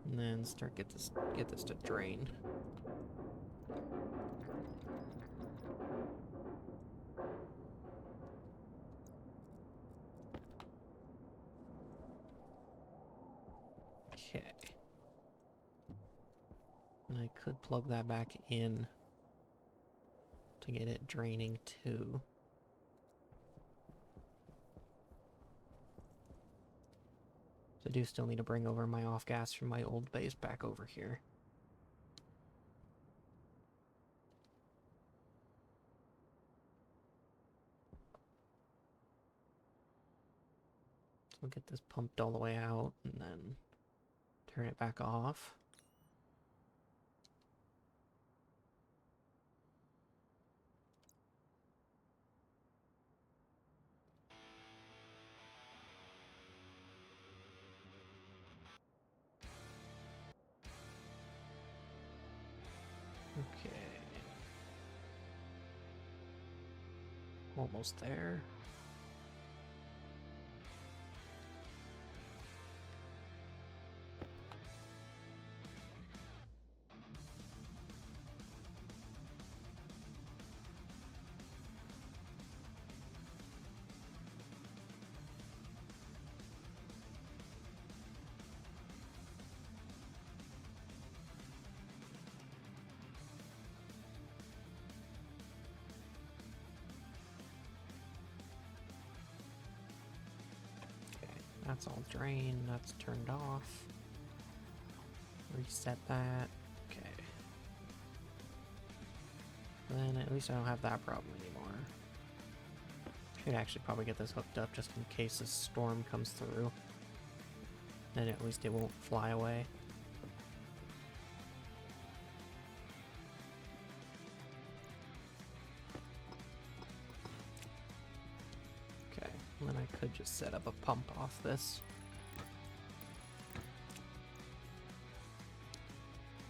And then start get this to drain. Okay. And I could plug that back in to get it draining too. So I do still need to bring over my off gas from my old base back over here. So we'll get this pumped all the way out and then turn it back off. Okay. Almost there. That's all drained, that's turned off. Reset that. Okay. Then at least I don't have that problem anymore. Should actually probably get this hooked up just in case a storm comes through. Then at least it won't fly away. Okay, and then I could just set up a pump off this.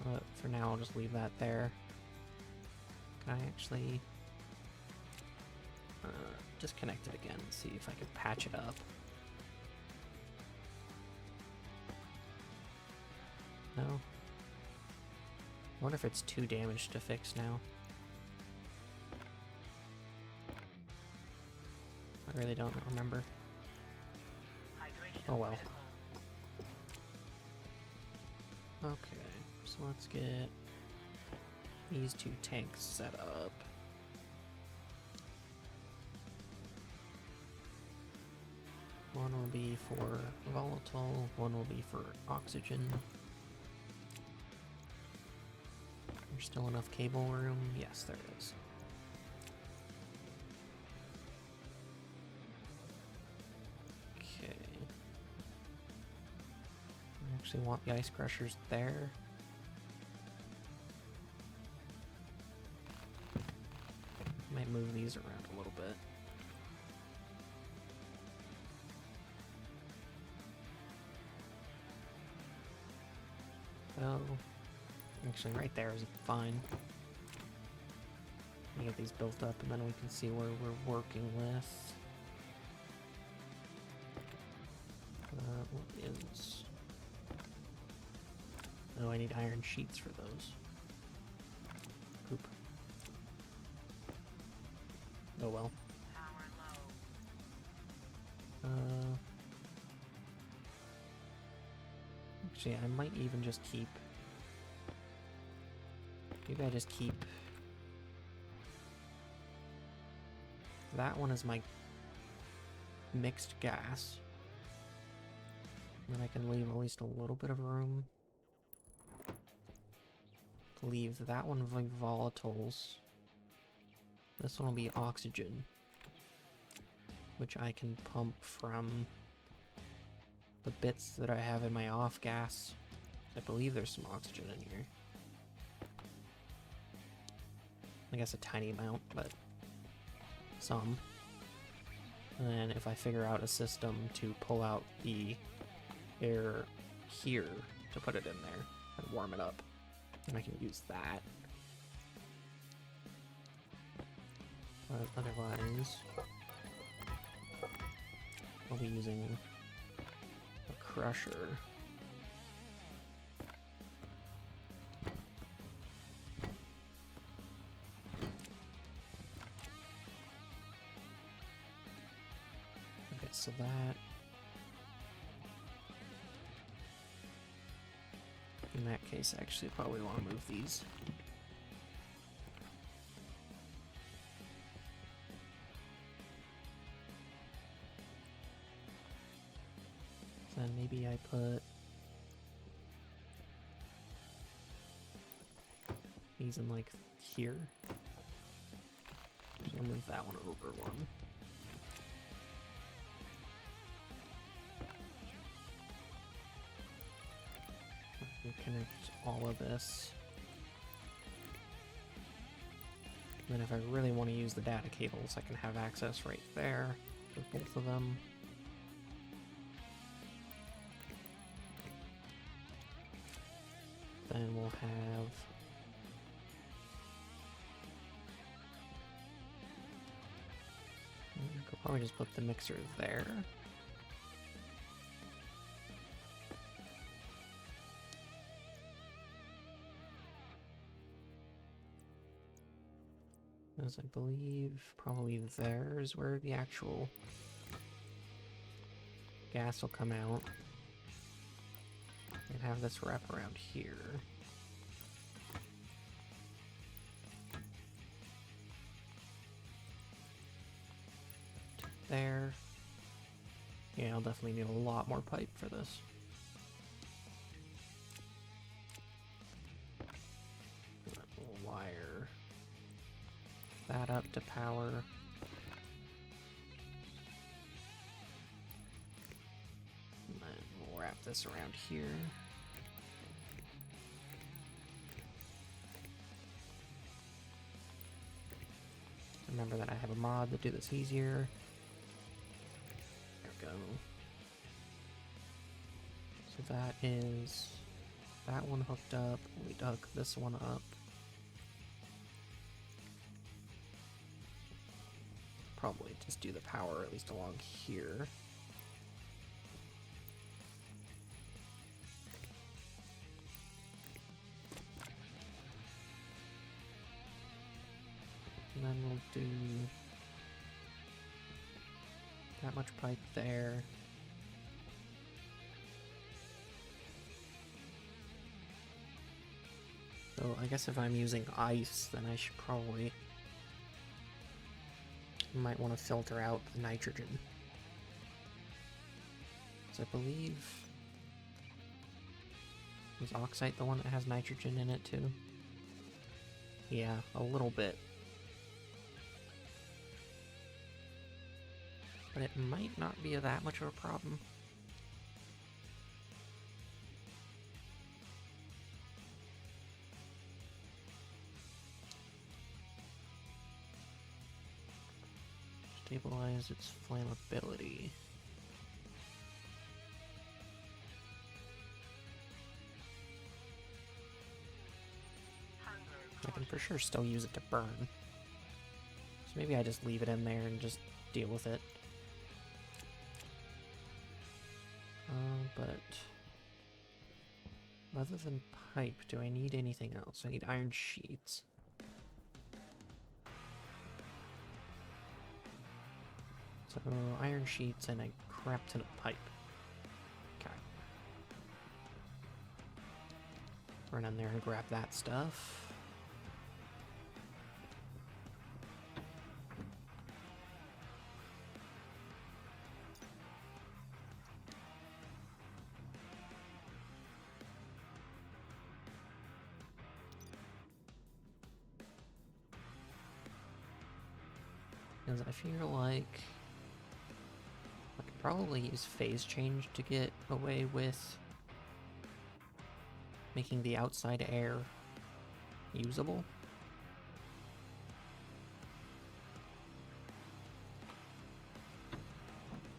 But for now, I'll just leave that there. Can I actually disconnect it again and see if I can patch it up? No? I wonder if it's too damaged to fix now. I really don't remember. Oh well. Okay, so let's get these two tanks set up. One will be for volatile, one will be for oxygen. There's still enough cable room? Yes, there is. Okay. I actually want the ice crushers there. Might move these around a little bit. Oh, actually right there is fine. We get these built up and then we can see where we're working with. What is... Oh, I need iron sheets for those. Poop. Oh well. Actually, I might even just keep... Maybe I just keep... That one is my mixed gas. And then I can leave at least a little bit of room to leave that one like volatiles. This one will be oxygen, which I can pump from the bits that I have in my off gas. I believe there's some oxygen in here. I guess a tiny amount, but some. And then if I figure out a system to pull out the air here to put it in there and warm it up, then I can use that. But otherwise, I'll be using a crusher. Okay, so that... In that case, I actually probably want to move these. Then maybe I put these in like here. So I'll move that one over one. We'll connect all of this. And then if I really want to use the data cables, I can have access right there with both of them. Then we'll have I could probably just put the mixer there. As I believe probably there is where the actual gas will come out. And have this wrap around here. There. Yeah, I'll definitely need a lot more pipe for this. We'll wire that up to power. And then we'll wrap this around here. Remember that I have a mod to do this easier. There we go. So that is that one hooked up. We dug this one up. Probably just do the power at least along here. And then we'll do that much pipe there. So I guess if I'm using ice, then I should probably might want to filter out the nitrogen. So I believe is oxide the one that has nitrogen in it too? Yeah, a little bit. But it might not be that much of a problem. Stabilize its flammability. I can for sure still use it to burn. So maybe I just leave it in there and just deal with it. But other than pipe, do I need anything else? I need iron sheets. So iron sheets and a crap ton of pipe. Okay. Run in there and grab that stuff. Because I feel like I could probably use phase change to get away with making the outside air usable.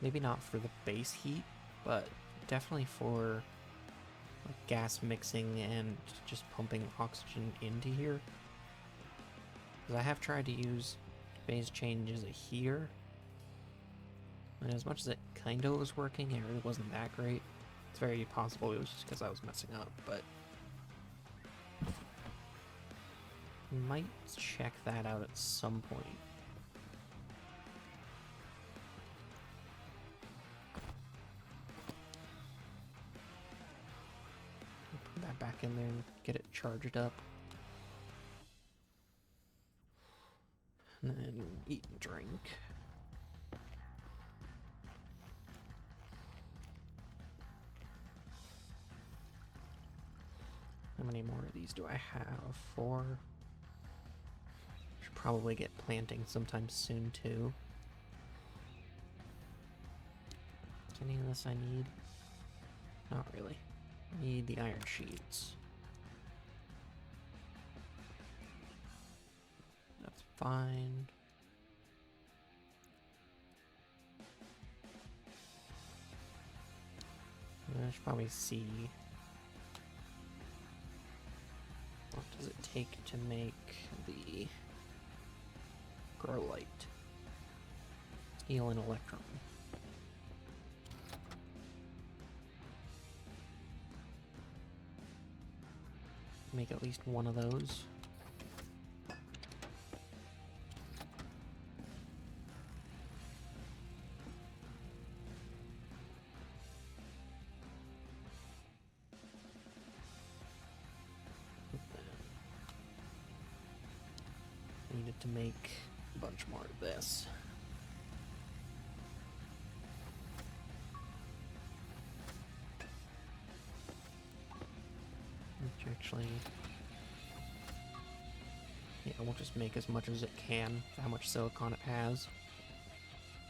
Maybe not for the base heat, but definitely for like gas mixing and just pumping oxygen into here. Because I have tried to use phase changes here, and as much as it kind of was working, it really wasn't that great. It's very possible it was just because I was messing up, but might check that out at some point. Put that back in there and get it charged up. And then eat and drink. How many more of these do I have? 4. Should probably get planting sometime soon too. Is any of this I need? Not really. I need the iron sheets. That's fine. I should probably see what does it take to make the grow light. Steel and electron. Make at least one of those. Needed to make a bunch more of this. Actually, yeah, we'll just make as much as it can, how much silicon it has,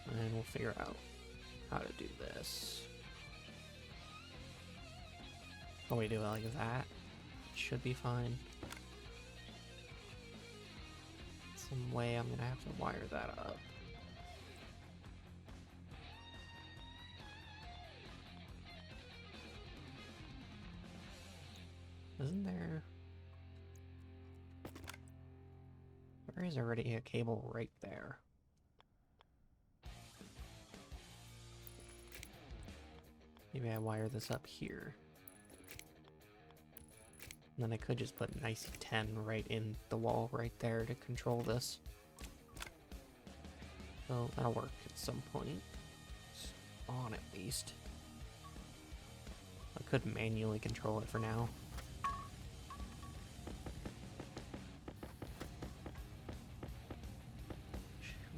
and then we'll figure out how to do this. Oh, we do it like that. Should be fine. Some way I'm gonna have to wire that up. Isn't there... There is already a cable right there. Maybe I wire this up here. And then I could just put an IC10 right in the wall right there to control this. So that'll work at some point. It's on at least. I could manually control it for now.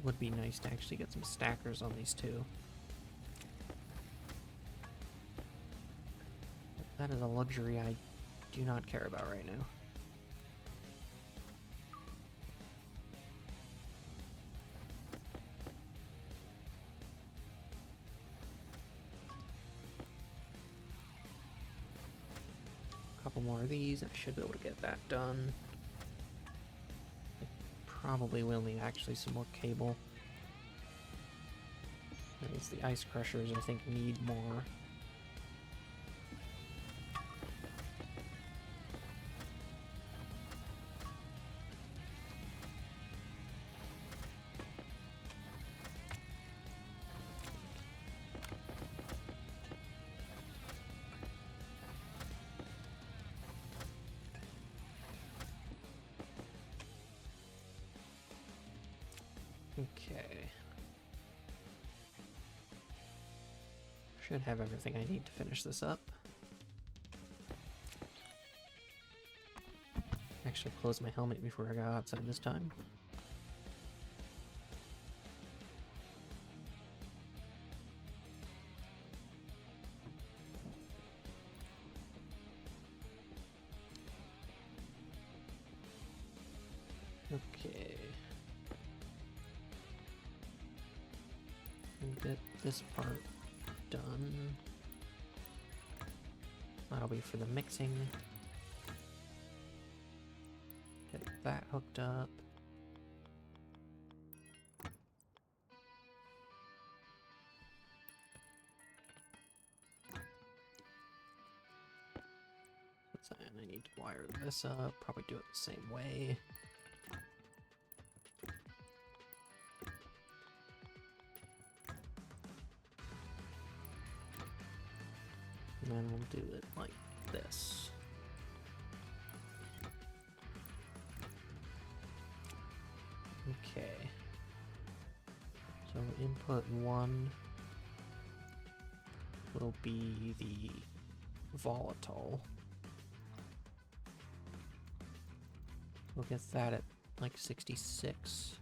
Would be nice to actually get some stackers on these two. That is a luxury I do not care about right now. A couple more of these, and I should be able to get that done. I probably will need actually some more cable. At least the ice crushers, I think, need more. Okay. Should have everything I need to finish this up. Actually closed my helmet before I got outside this time. Okay. Get this part done. That'll be for the mixing. Get that hooked up. And I need to wire this up, probably do it the same way. And then we'll do it like this. Okay. So input 1 will be the volatile. We'll get that at like 66.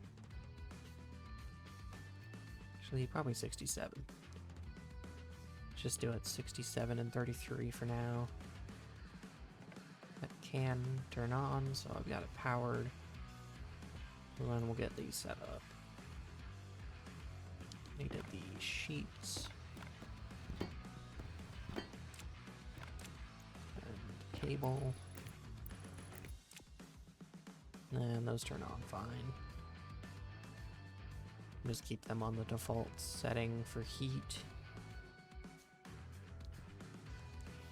Actually, probably 67. Let's just do it 67 and 33 for now. That can turn on, so I've got it powered. And then we'll get these set up. Needed the sheets. And cable. And those turn on fine. Just keep them on the default setting for heat.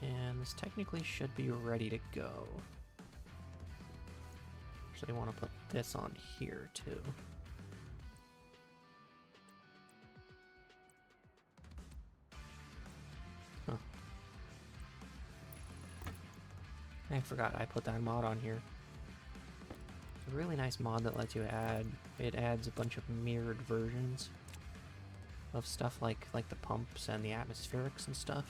And this technically should be ready to go. Actually, I want to put this on here too. Huh. I forgot I put that mod on here. It's a really nice mod that lets you add, it adds a bunch of mirrored versions of stuff like the pumps and the atmospherics and stuff.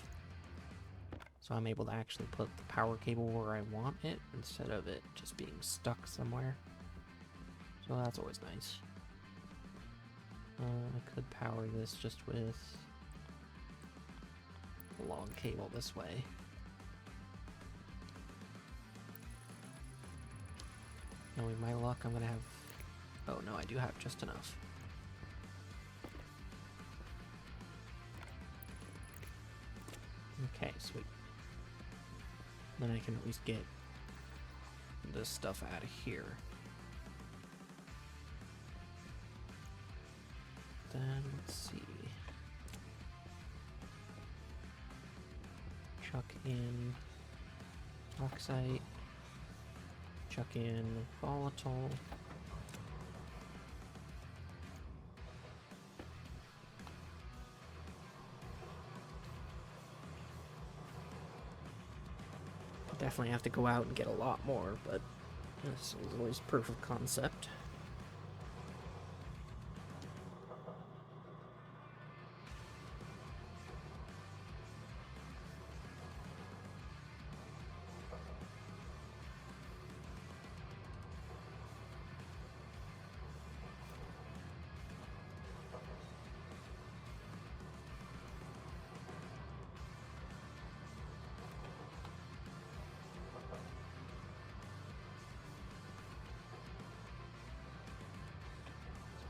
So I'm able to actually put the power cable where I want it instead of it just being stuck somewhere. So that's always nice. I could power this just with a long cable this way. Knowing my luck, I'm gonna have... Oh no, I do have just enough. Okay, sweet. Then I can at least get this stuff out of here. Then, let's see. Chuck in oxide. Chuck in volatile. Definitely have to go out and get a lot more, but this is always proof of concept.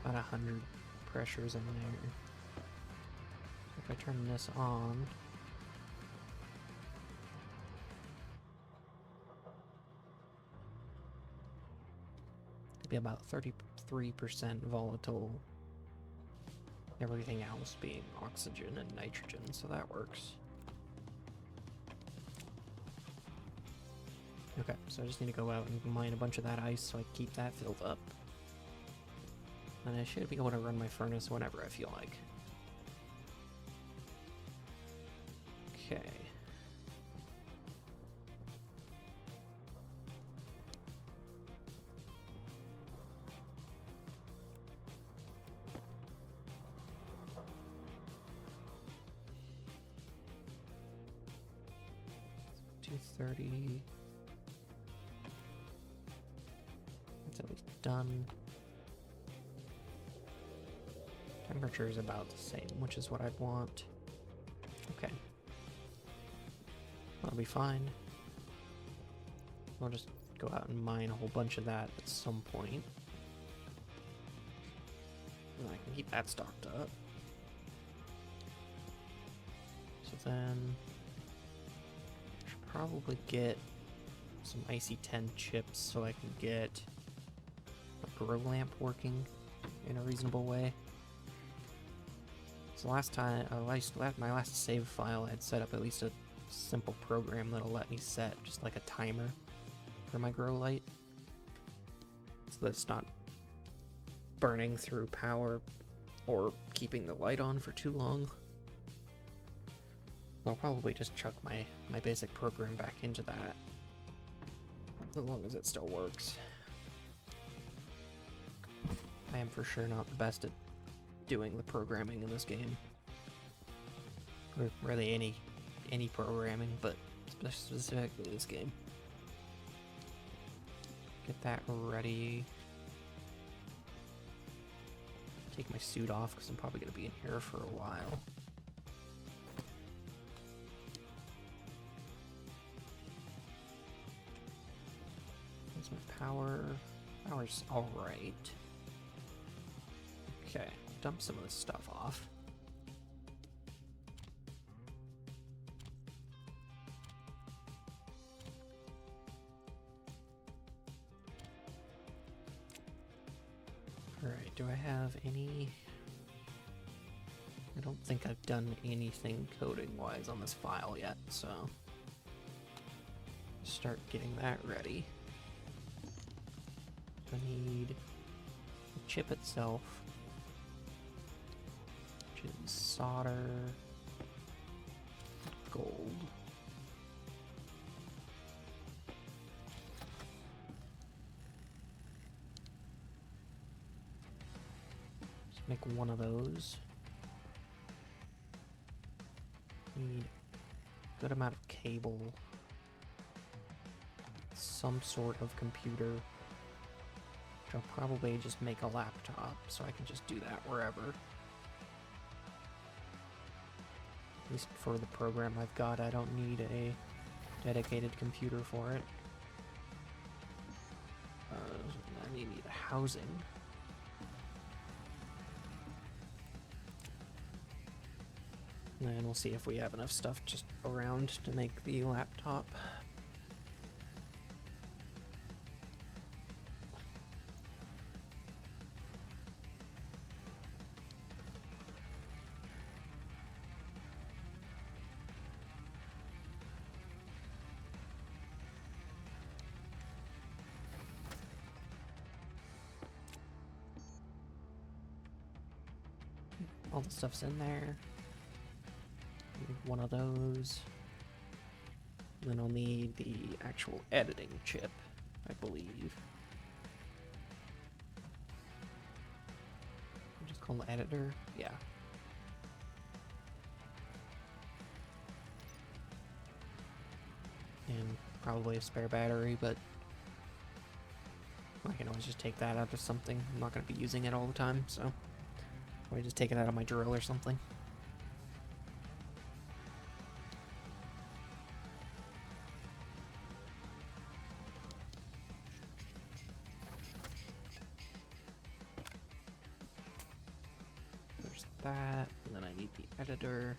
About 100 pressures in there. If I turn this on, it'd be about 33% volatile. Everything else being oxygen and nitrogen, so that works. Okay, so I just need to go out and mine a bunch of that ice so I keep that filled up. And I should be able to run my furnace whenever I feel like. Okay. $230. That's at least done. Temperature is about the same, which is what I'd want. Okay. That'll be fine. We'll just go out and mine a whole bunch of that at some point. And I can keep that stocked up. So then... I should probably get some Icy 10 chips so I can get a grow lamp working in a reasonable way. So last time, my last save file, I had set up at least a simple program that'll let me set just like a timer for my grow light, so that it's not burning through power or keeping the light on for too long. I'll probably just chuck my basic program back into that, as long as it still works. I am for sure not the best at doing the programming in this game, or really any programming, but specifically this game. Get that ready. Take my suit off because I'm probably going to be in here for a while. There's my power. Power's alright. Okay, dump some of this stuff off. Alright, do I have any... I don't think I've done anything coding-wise on this file yet, so... start getting that ready. I need the chip itself, which is solder, gold. Just make one of those. Need a good amount of cable, some sort of computer. I'll probably just make a laptop so I can just do that wherever. At least for the program I've got, I don't need a dedicated computer for it. I need housing. And then we'll see if we have enough stuff just around to make the laptop. All the stuff's in there. Need one of those. And then I'll need the actual editing chip, I believe. Just call it editor? Yeah. And probably a spare battery, but I can always just take that out of something. I'm not going to be using it all the time, so or just take it out of my drill or something. There's that, and then I need the editor.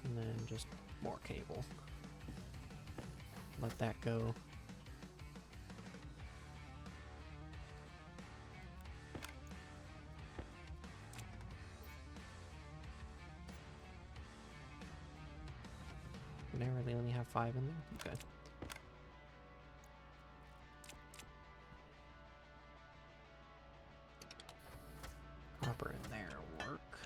And then just more cable. Let that go. Did I really only have 5 in there? Okay. Copper in there will work.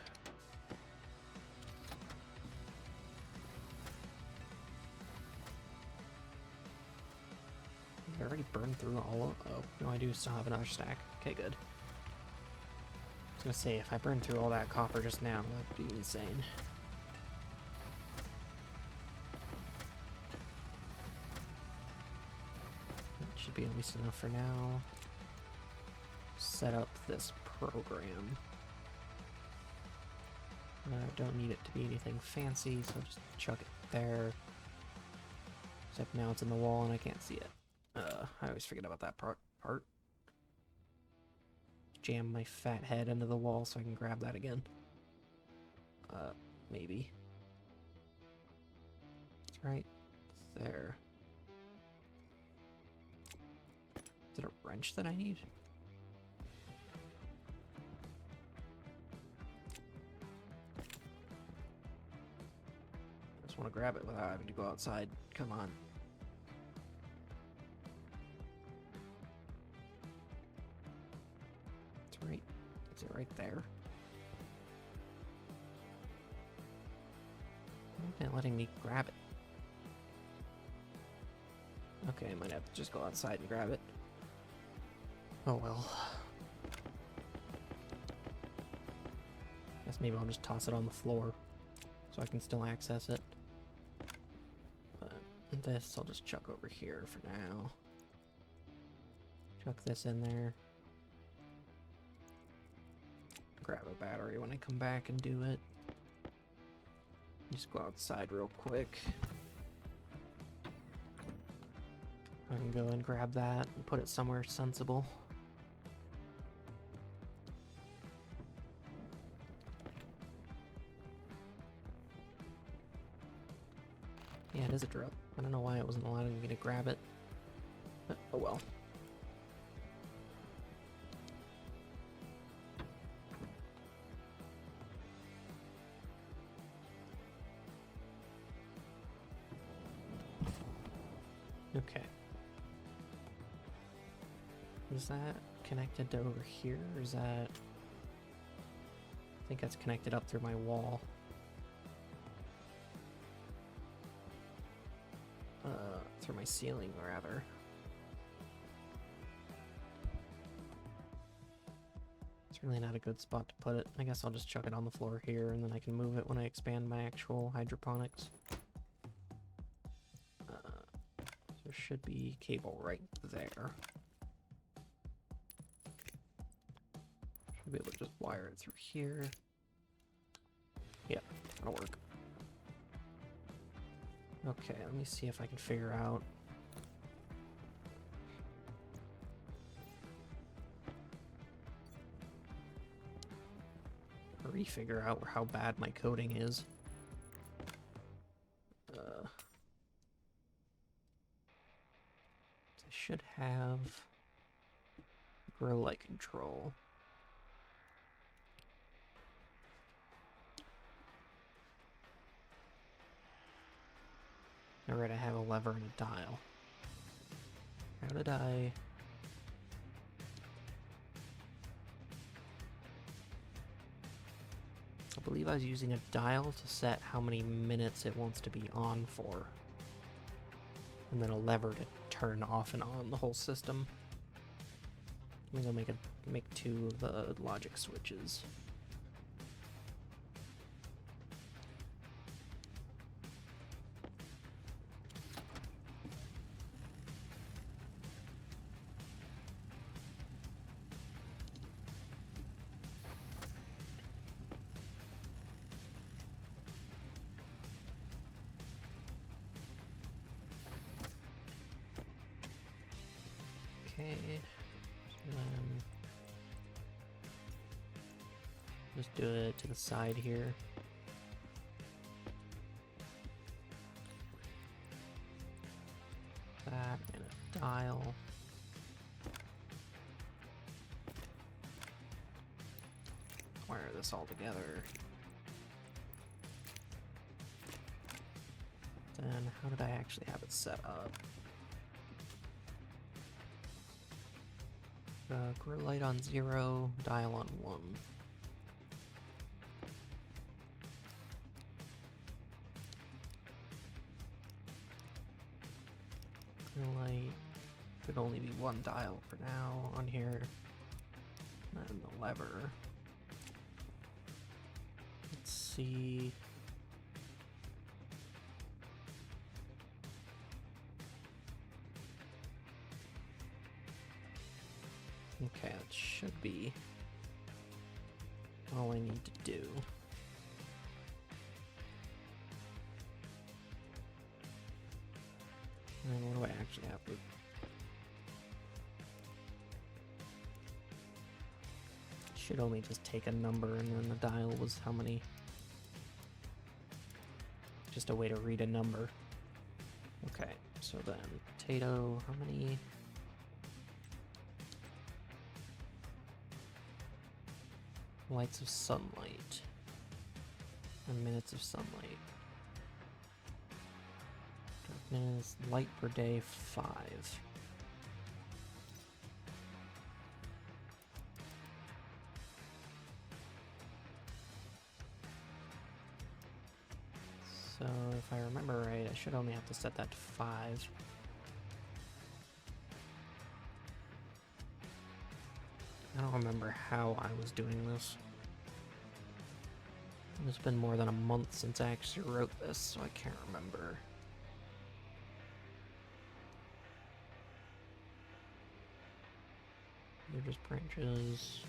Did I already burned through all of... Oh, no, I do still have another stack. Okay, good. I was gonna say, if I burned through all that copper just now, that'd be insane. That should be at least enough for now. Set up this program. I don't need it to be anything fancy, so I'll just chuck it there. Except now it's in the wall and I can't see it. I always forget about that part. Jam my fat head into the wall so I can grab that again. Maybe. It's right there. Is it a wrench that I need? I just want to grab it without having to go outside. Come on. It's right. Is it right there? Why isn't it letting me grab it? Okay, I might have to just go outside and grab it. Oh well. Guess maybe I'll just toss it on the floor so I can still access it. But this I'll just chuck over here for now. Chuck this in there. Grab a battery when I come back and do it. Just go outside real quick. I can go and grab that and put it somewhere sensible. Yeah, it is a drill. I don't know why it wasn't allowing me to grab it. But, oh well. Okay. Is that connected to over here, or is that... I think that's connected up through my wall. Through my ceiling, rather. It's really not a good spot to put it. I guess I'll just chuck it on the floor here, and then I can move it when I expand my actual hydroponics. There should be cable right there. Should be able to just wire it through here. Yeah, that'll work. Okay, let me see if I can figure out. Refigure out how bad my coding is. I should have grow light control. Alright, I have a lever and a dial. How did I believe I was using a dial to set how many minutes it wants to be on for. And then a lever to turn off and on the whole system. I'm gonna make two of the logic switches. Okay, so then just do it to the side here. That and a dial. Wire this all together. Then how did I actually have it set up? Grow light on 0, dial on 1. Grow light could only be one dial for now on here. And the lever. Let's see. Okay, that should be all I need to do. And then what do I actually have to... Should only just take a number and then the dial was how many... Just a way to read a number. Okay, so then potato, how many... Lights of sunlight and minutes of sunlight. Darkness, light per day, 5. So if I remember right, I should only have to set that to 5. I don't remember how I was doing this. It's been more than a month since I actually wrote this, so I can't remember. They're just branches.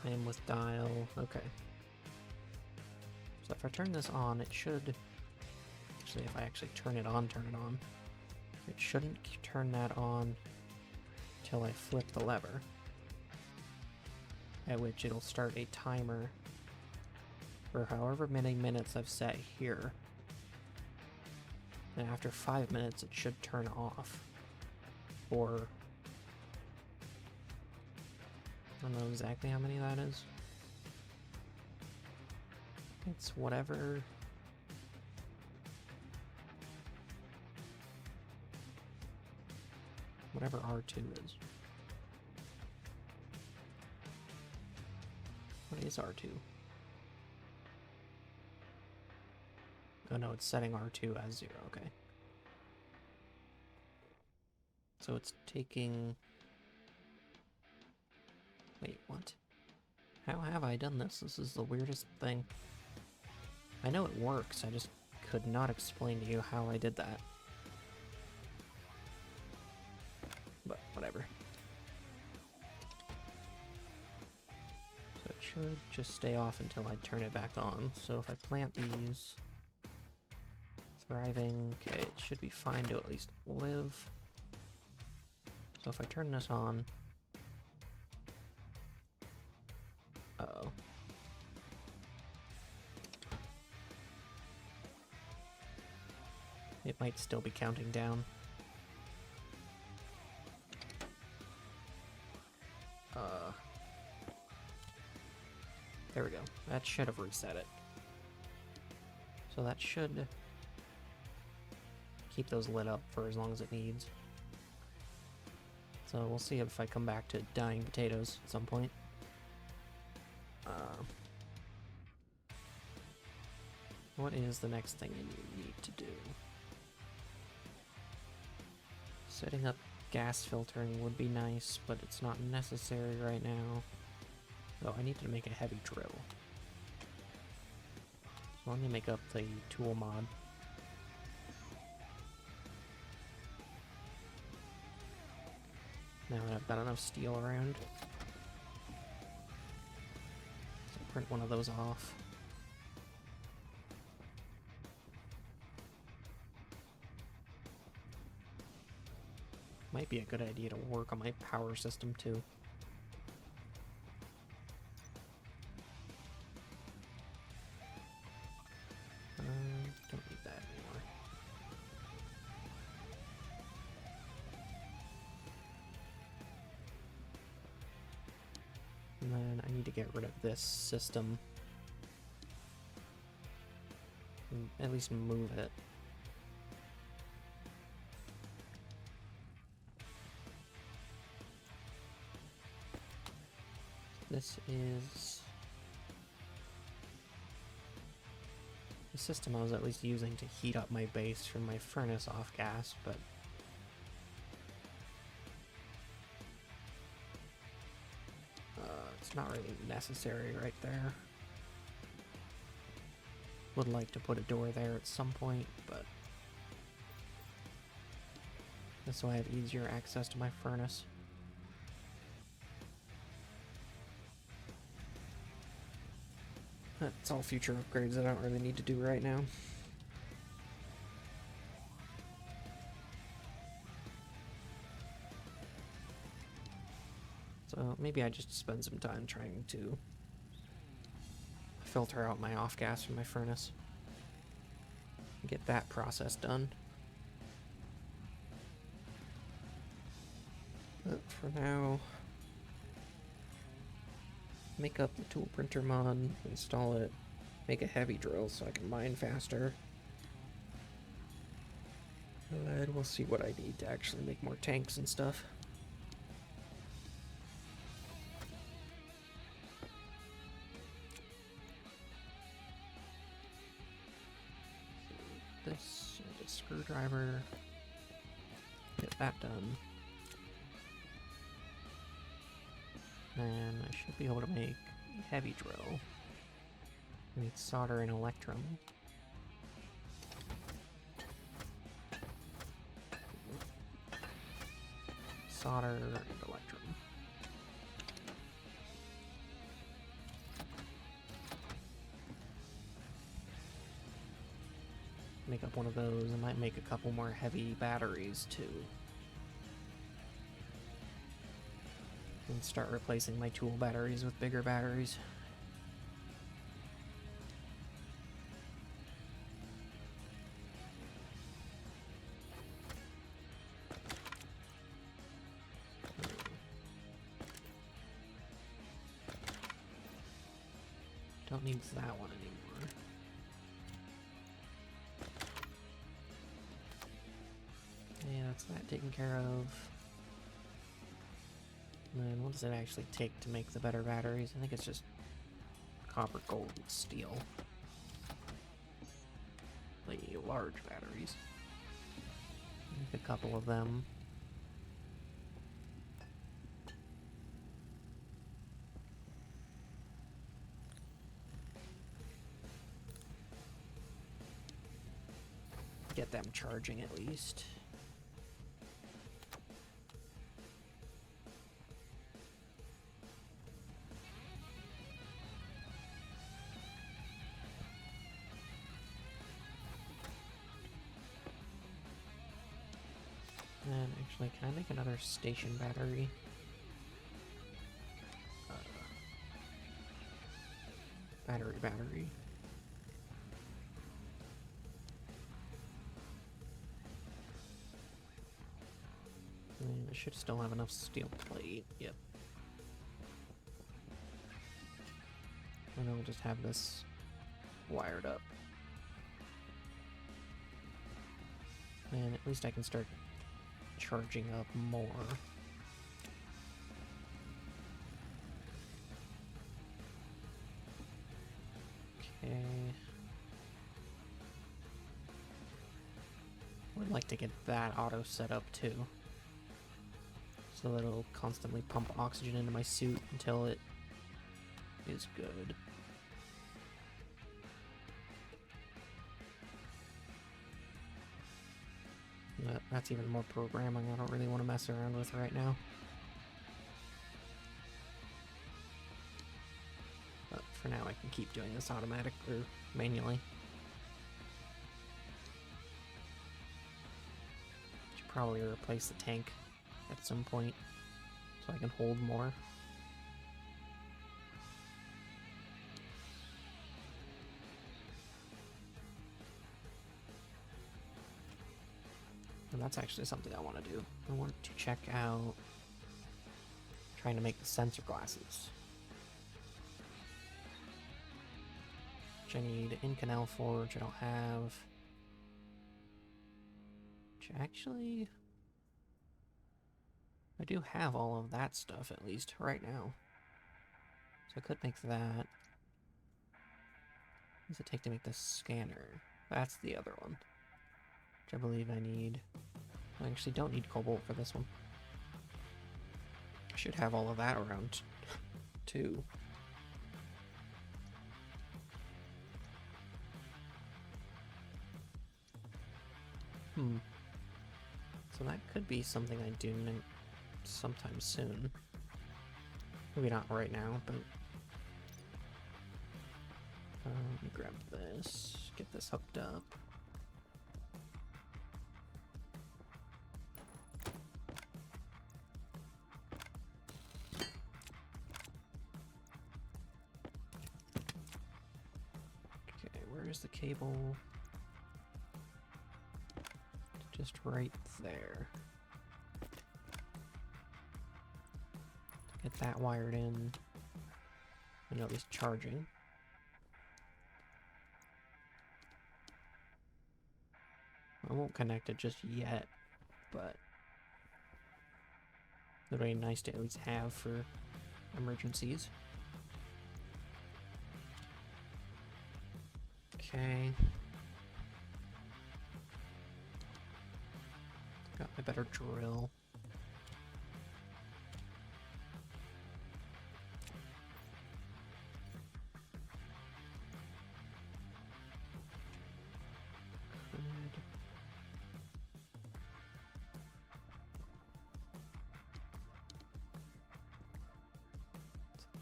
Time with dial. Okay. So if I turn this on, it should... Actually, if I actually turn it on, it shouldn't turn that on until I flip the lever, at which it'll start a timer for however many minutes I've set here. And after 5 minutes, it should turn off. Or I don't know exactly how many that is. It's whatever. Whatever R2 is. What is R2? Oh no, it's setting R2 as 0, okay. So it's taking... Wait, what? How have I done this? This is the weirdest thing. I know it works, I just could not explain to you how I did that. But whatever. So it should just stay off until I turn it back on. So if I plant these, thriving, okay, it should be fine to at least live. So if I turn this on, uh-oh. It might still be counting down. There we go. That should have reset it. So that should keep those lit up for as long as it needs. So we'll see if I come back to dying potatoes at some point. What is the next thing you need to do? Setting up gas filtering would be nice, but it's not necessary right now. Oh, I need to make a heavy drill. So let me make up the tool mod. Now that I've got enough steel around, so print one of those off. Might be a good idea to work on my power system too. Don't need that anymore. And then I need to get rid of this system. And at least move it. This is the system I was at least using to heat up my base from my furnace off gas, but it's not really necessary right there. Would like to put a door there at some point, but this way I have easier access to my furnace. That's all future upgrades I don't really need to do right now. So maybe I just spend some time trying to filter out my off gas from my furnace. Get that process done. But for now, make up the tool printer mod, install it, make a heavy drill so I can mine faster. And we'll see what I need to actually make more tanks and stuff. This, a screwdriver, get that done. And I should be able to make a heavy drill. I need solder and electrum. Solder and electrum. Make up one of those. I might make a couple more heavy batteries too. And start replacing my tool batteries with bigger batteries. Don't need that one anymore. Yeah, that's that taken care of. And then what does it actually take to make the better batteries? I think it's just copper, gold, and steel. The large batteries. Make a couple of them. Get them charging at least. Actually, can I make another station battery? Battery. And I should still have enough steel plate. Yep. And then we'll just have this wired up. And at least I can start charging up more. Okay. Would like to get that auto set up too, so that it'll constantly pump oxygen into my suit until it is good. But that's even more programming I don't really want to mess around with right now. But for now I can keep doing this automatic or manually. Should probably replace the tank at some point so I can hold more. And that's actually something I want to do. I want to check out trying to make the sensor glasses, which I need Inconel for, which I don't have. Which actually, I do have all of that stuff at least right now. So I could make that. What does it take to make the scanner? That's the other one, which I believe I need. I actually don't need cobalt for this one. I should have all of that around too. So that could be something I do sometime soon. Maybe not right now, but let me grab this, get this hooked up. Okay, where's the cable? Just right there. Get that wired in, and at least charging. I won't connect it just yet, but it'll be nice to at least have for emergencies. Okay. Got my better drill.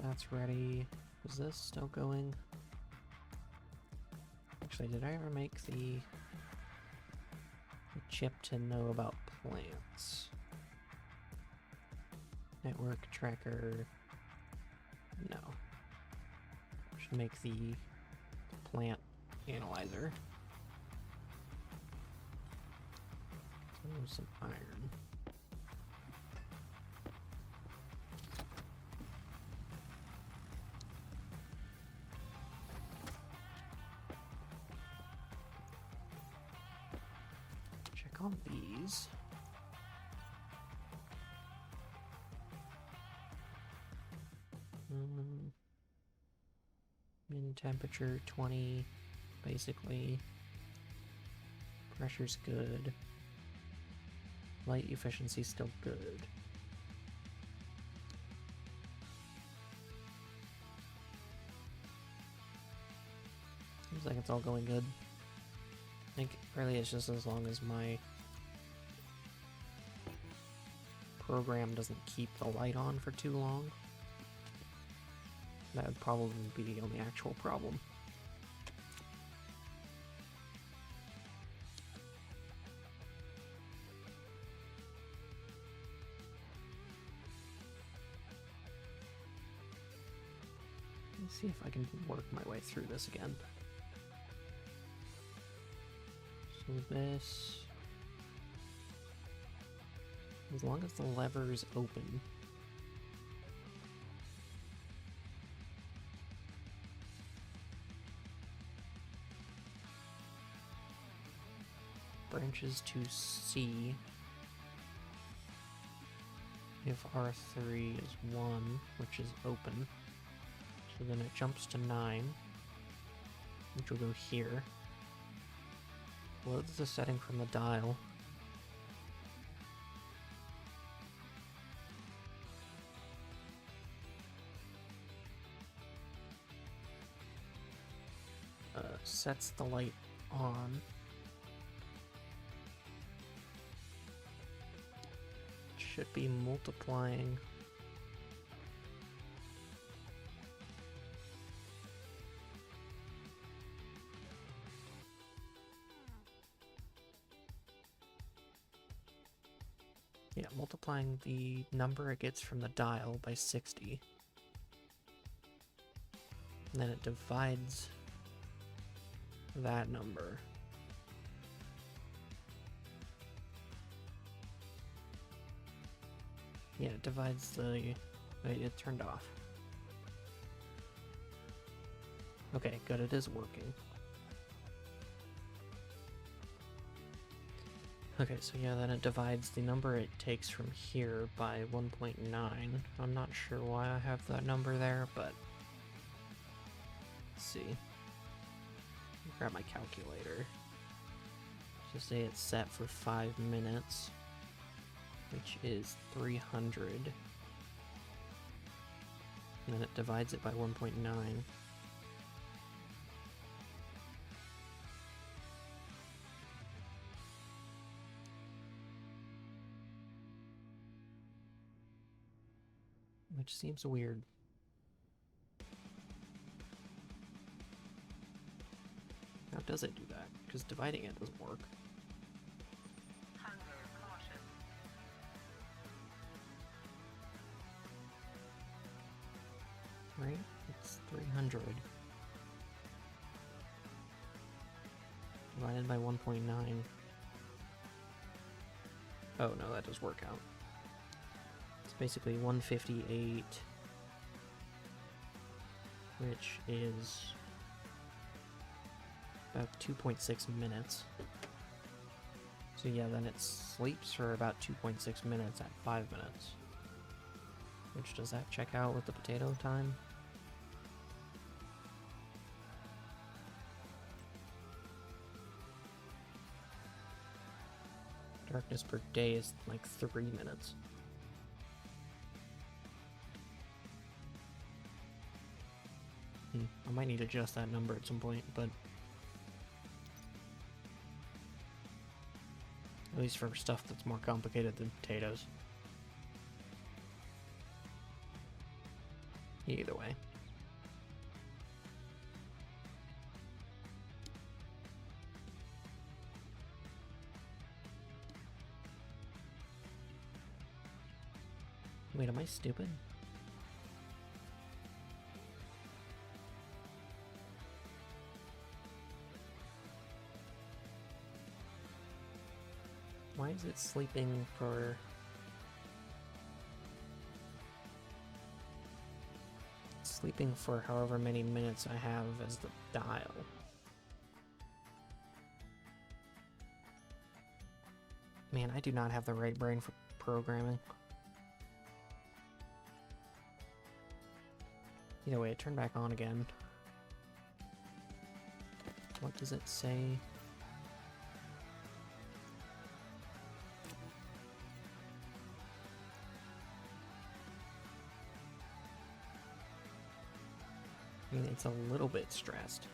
That's ready. Is this still going? Actually, did I ever make the chip to know about plants? Network tracker. No. Should make the plant analyzer. Some iron. Check on these. Min temperature 20, basically. Pressure's good. Light efficiency still good. Seems like it's all going good. I think really it's just as long as my program doesn't keep the light on for too long. That would probably be the only actual problem. Let's see if I can work my way through this again. So this... As long as the lever is open... Branches to C. If R3 is 1, which is open, so then it jumps to 9, which will go here. Loads the setting from the dial. Sets the light on. Should be multiplying. Yeah, multiplying the number it gets from the dial by 60. And then it divides that number. Yeah, it divides the... Wait, it turned off. Okay, good, it is working. Okay, so yeah, then it divides the number it takes from here by 1.9. I'm not sure why I have that number there, but... Let's see. Grab my calculator. Just say it's set for 5 minutes. Which is 300. And then it divides it by 1.9. Which seems weird. How does it do that? Because dividing it doesn't work. Right? It's 300 divided by 1.9. Oh no, that does work out. It's basically 158, which is about 2.6 minutes. So yeah, then it sleeps for about 2.6 minutes at 5 minutes. Which, does that check out with the potato time? Darkness per day is like 3 minutes. I might need to adjust that number at some point, but... At least for stuff that's more complicated than potatoes. Either way. Wait, am I stupid? Why is it sleeping for... Sleeping for however many minutes I have as the dial. Man, I do not have the right brain for programming. Either way, it turned back on again. What does it say? I mean, it's a little bit stressed.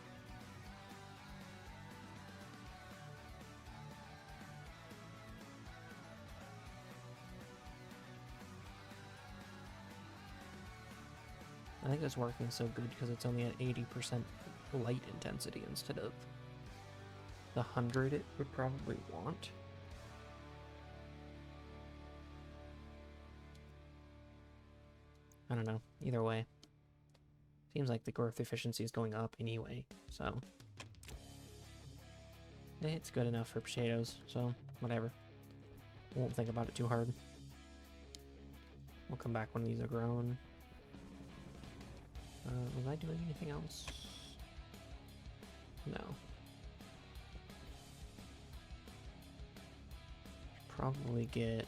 I think it's working so good because it's only at 80% light intensity instead of the 100 it would probably want. I don't know. Either way. Seems like the growth efficiency is going up anyway, so it's good enough for potatoes, so whatever. Won't think about it too hard. We'll come back when these are grown. Was I doing anything else? No. Probably get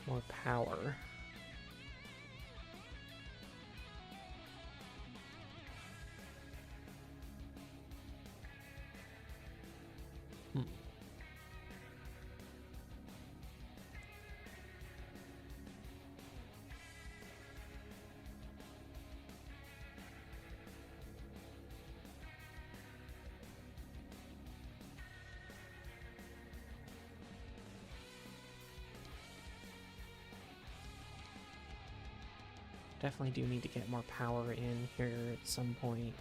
more power. Definitely do need to get more power in here at some point.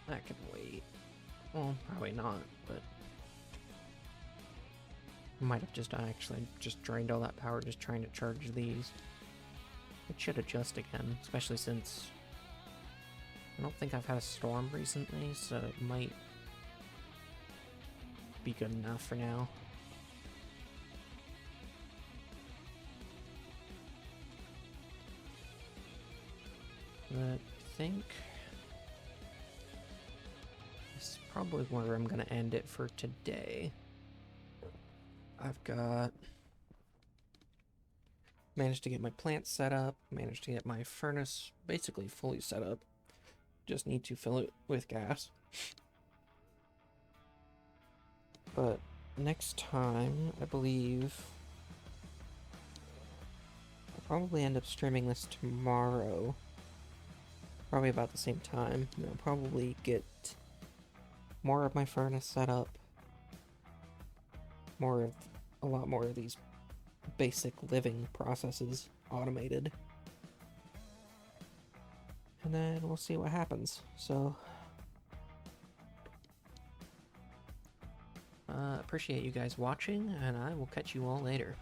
That can wait. Well, probably not, but might have just actually just drained all that power just trying to charge these. It should adjust again, especially since I don't think I've had a storm recently, so it might be good enough for now. But I think this is probably where I'm going to end it for today. I've got managed to get my plant set up, managed to get my furnace basically fully set up. Just need to fill it with gas. But next time, I believe I'll probably end up streaming this tomorrow. Probably about the same time. And I'll probably get more of my furnace set up. A lot more of these basic living processes automated. And then we'll see what happens. So, appreciate you guys watching, and I will catch you all later.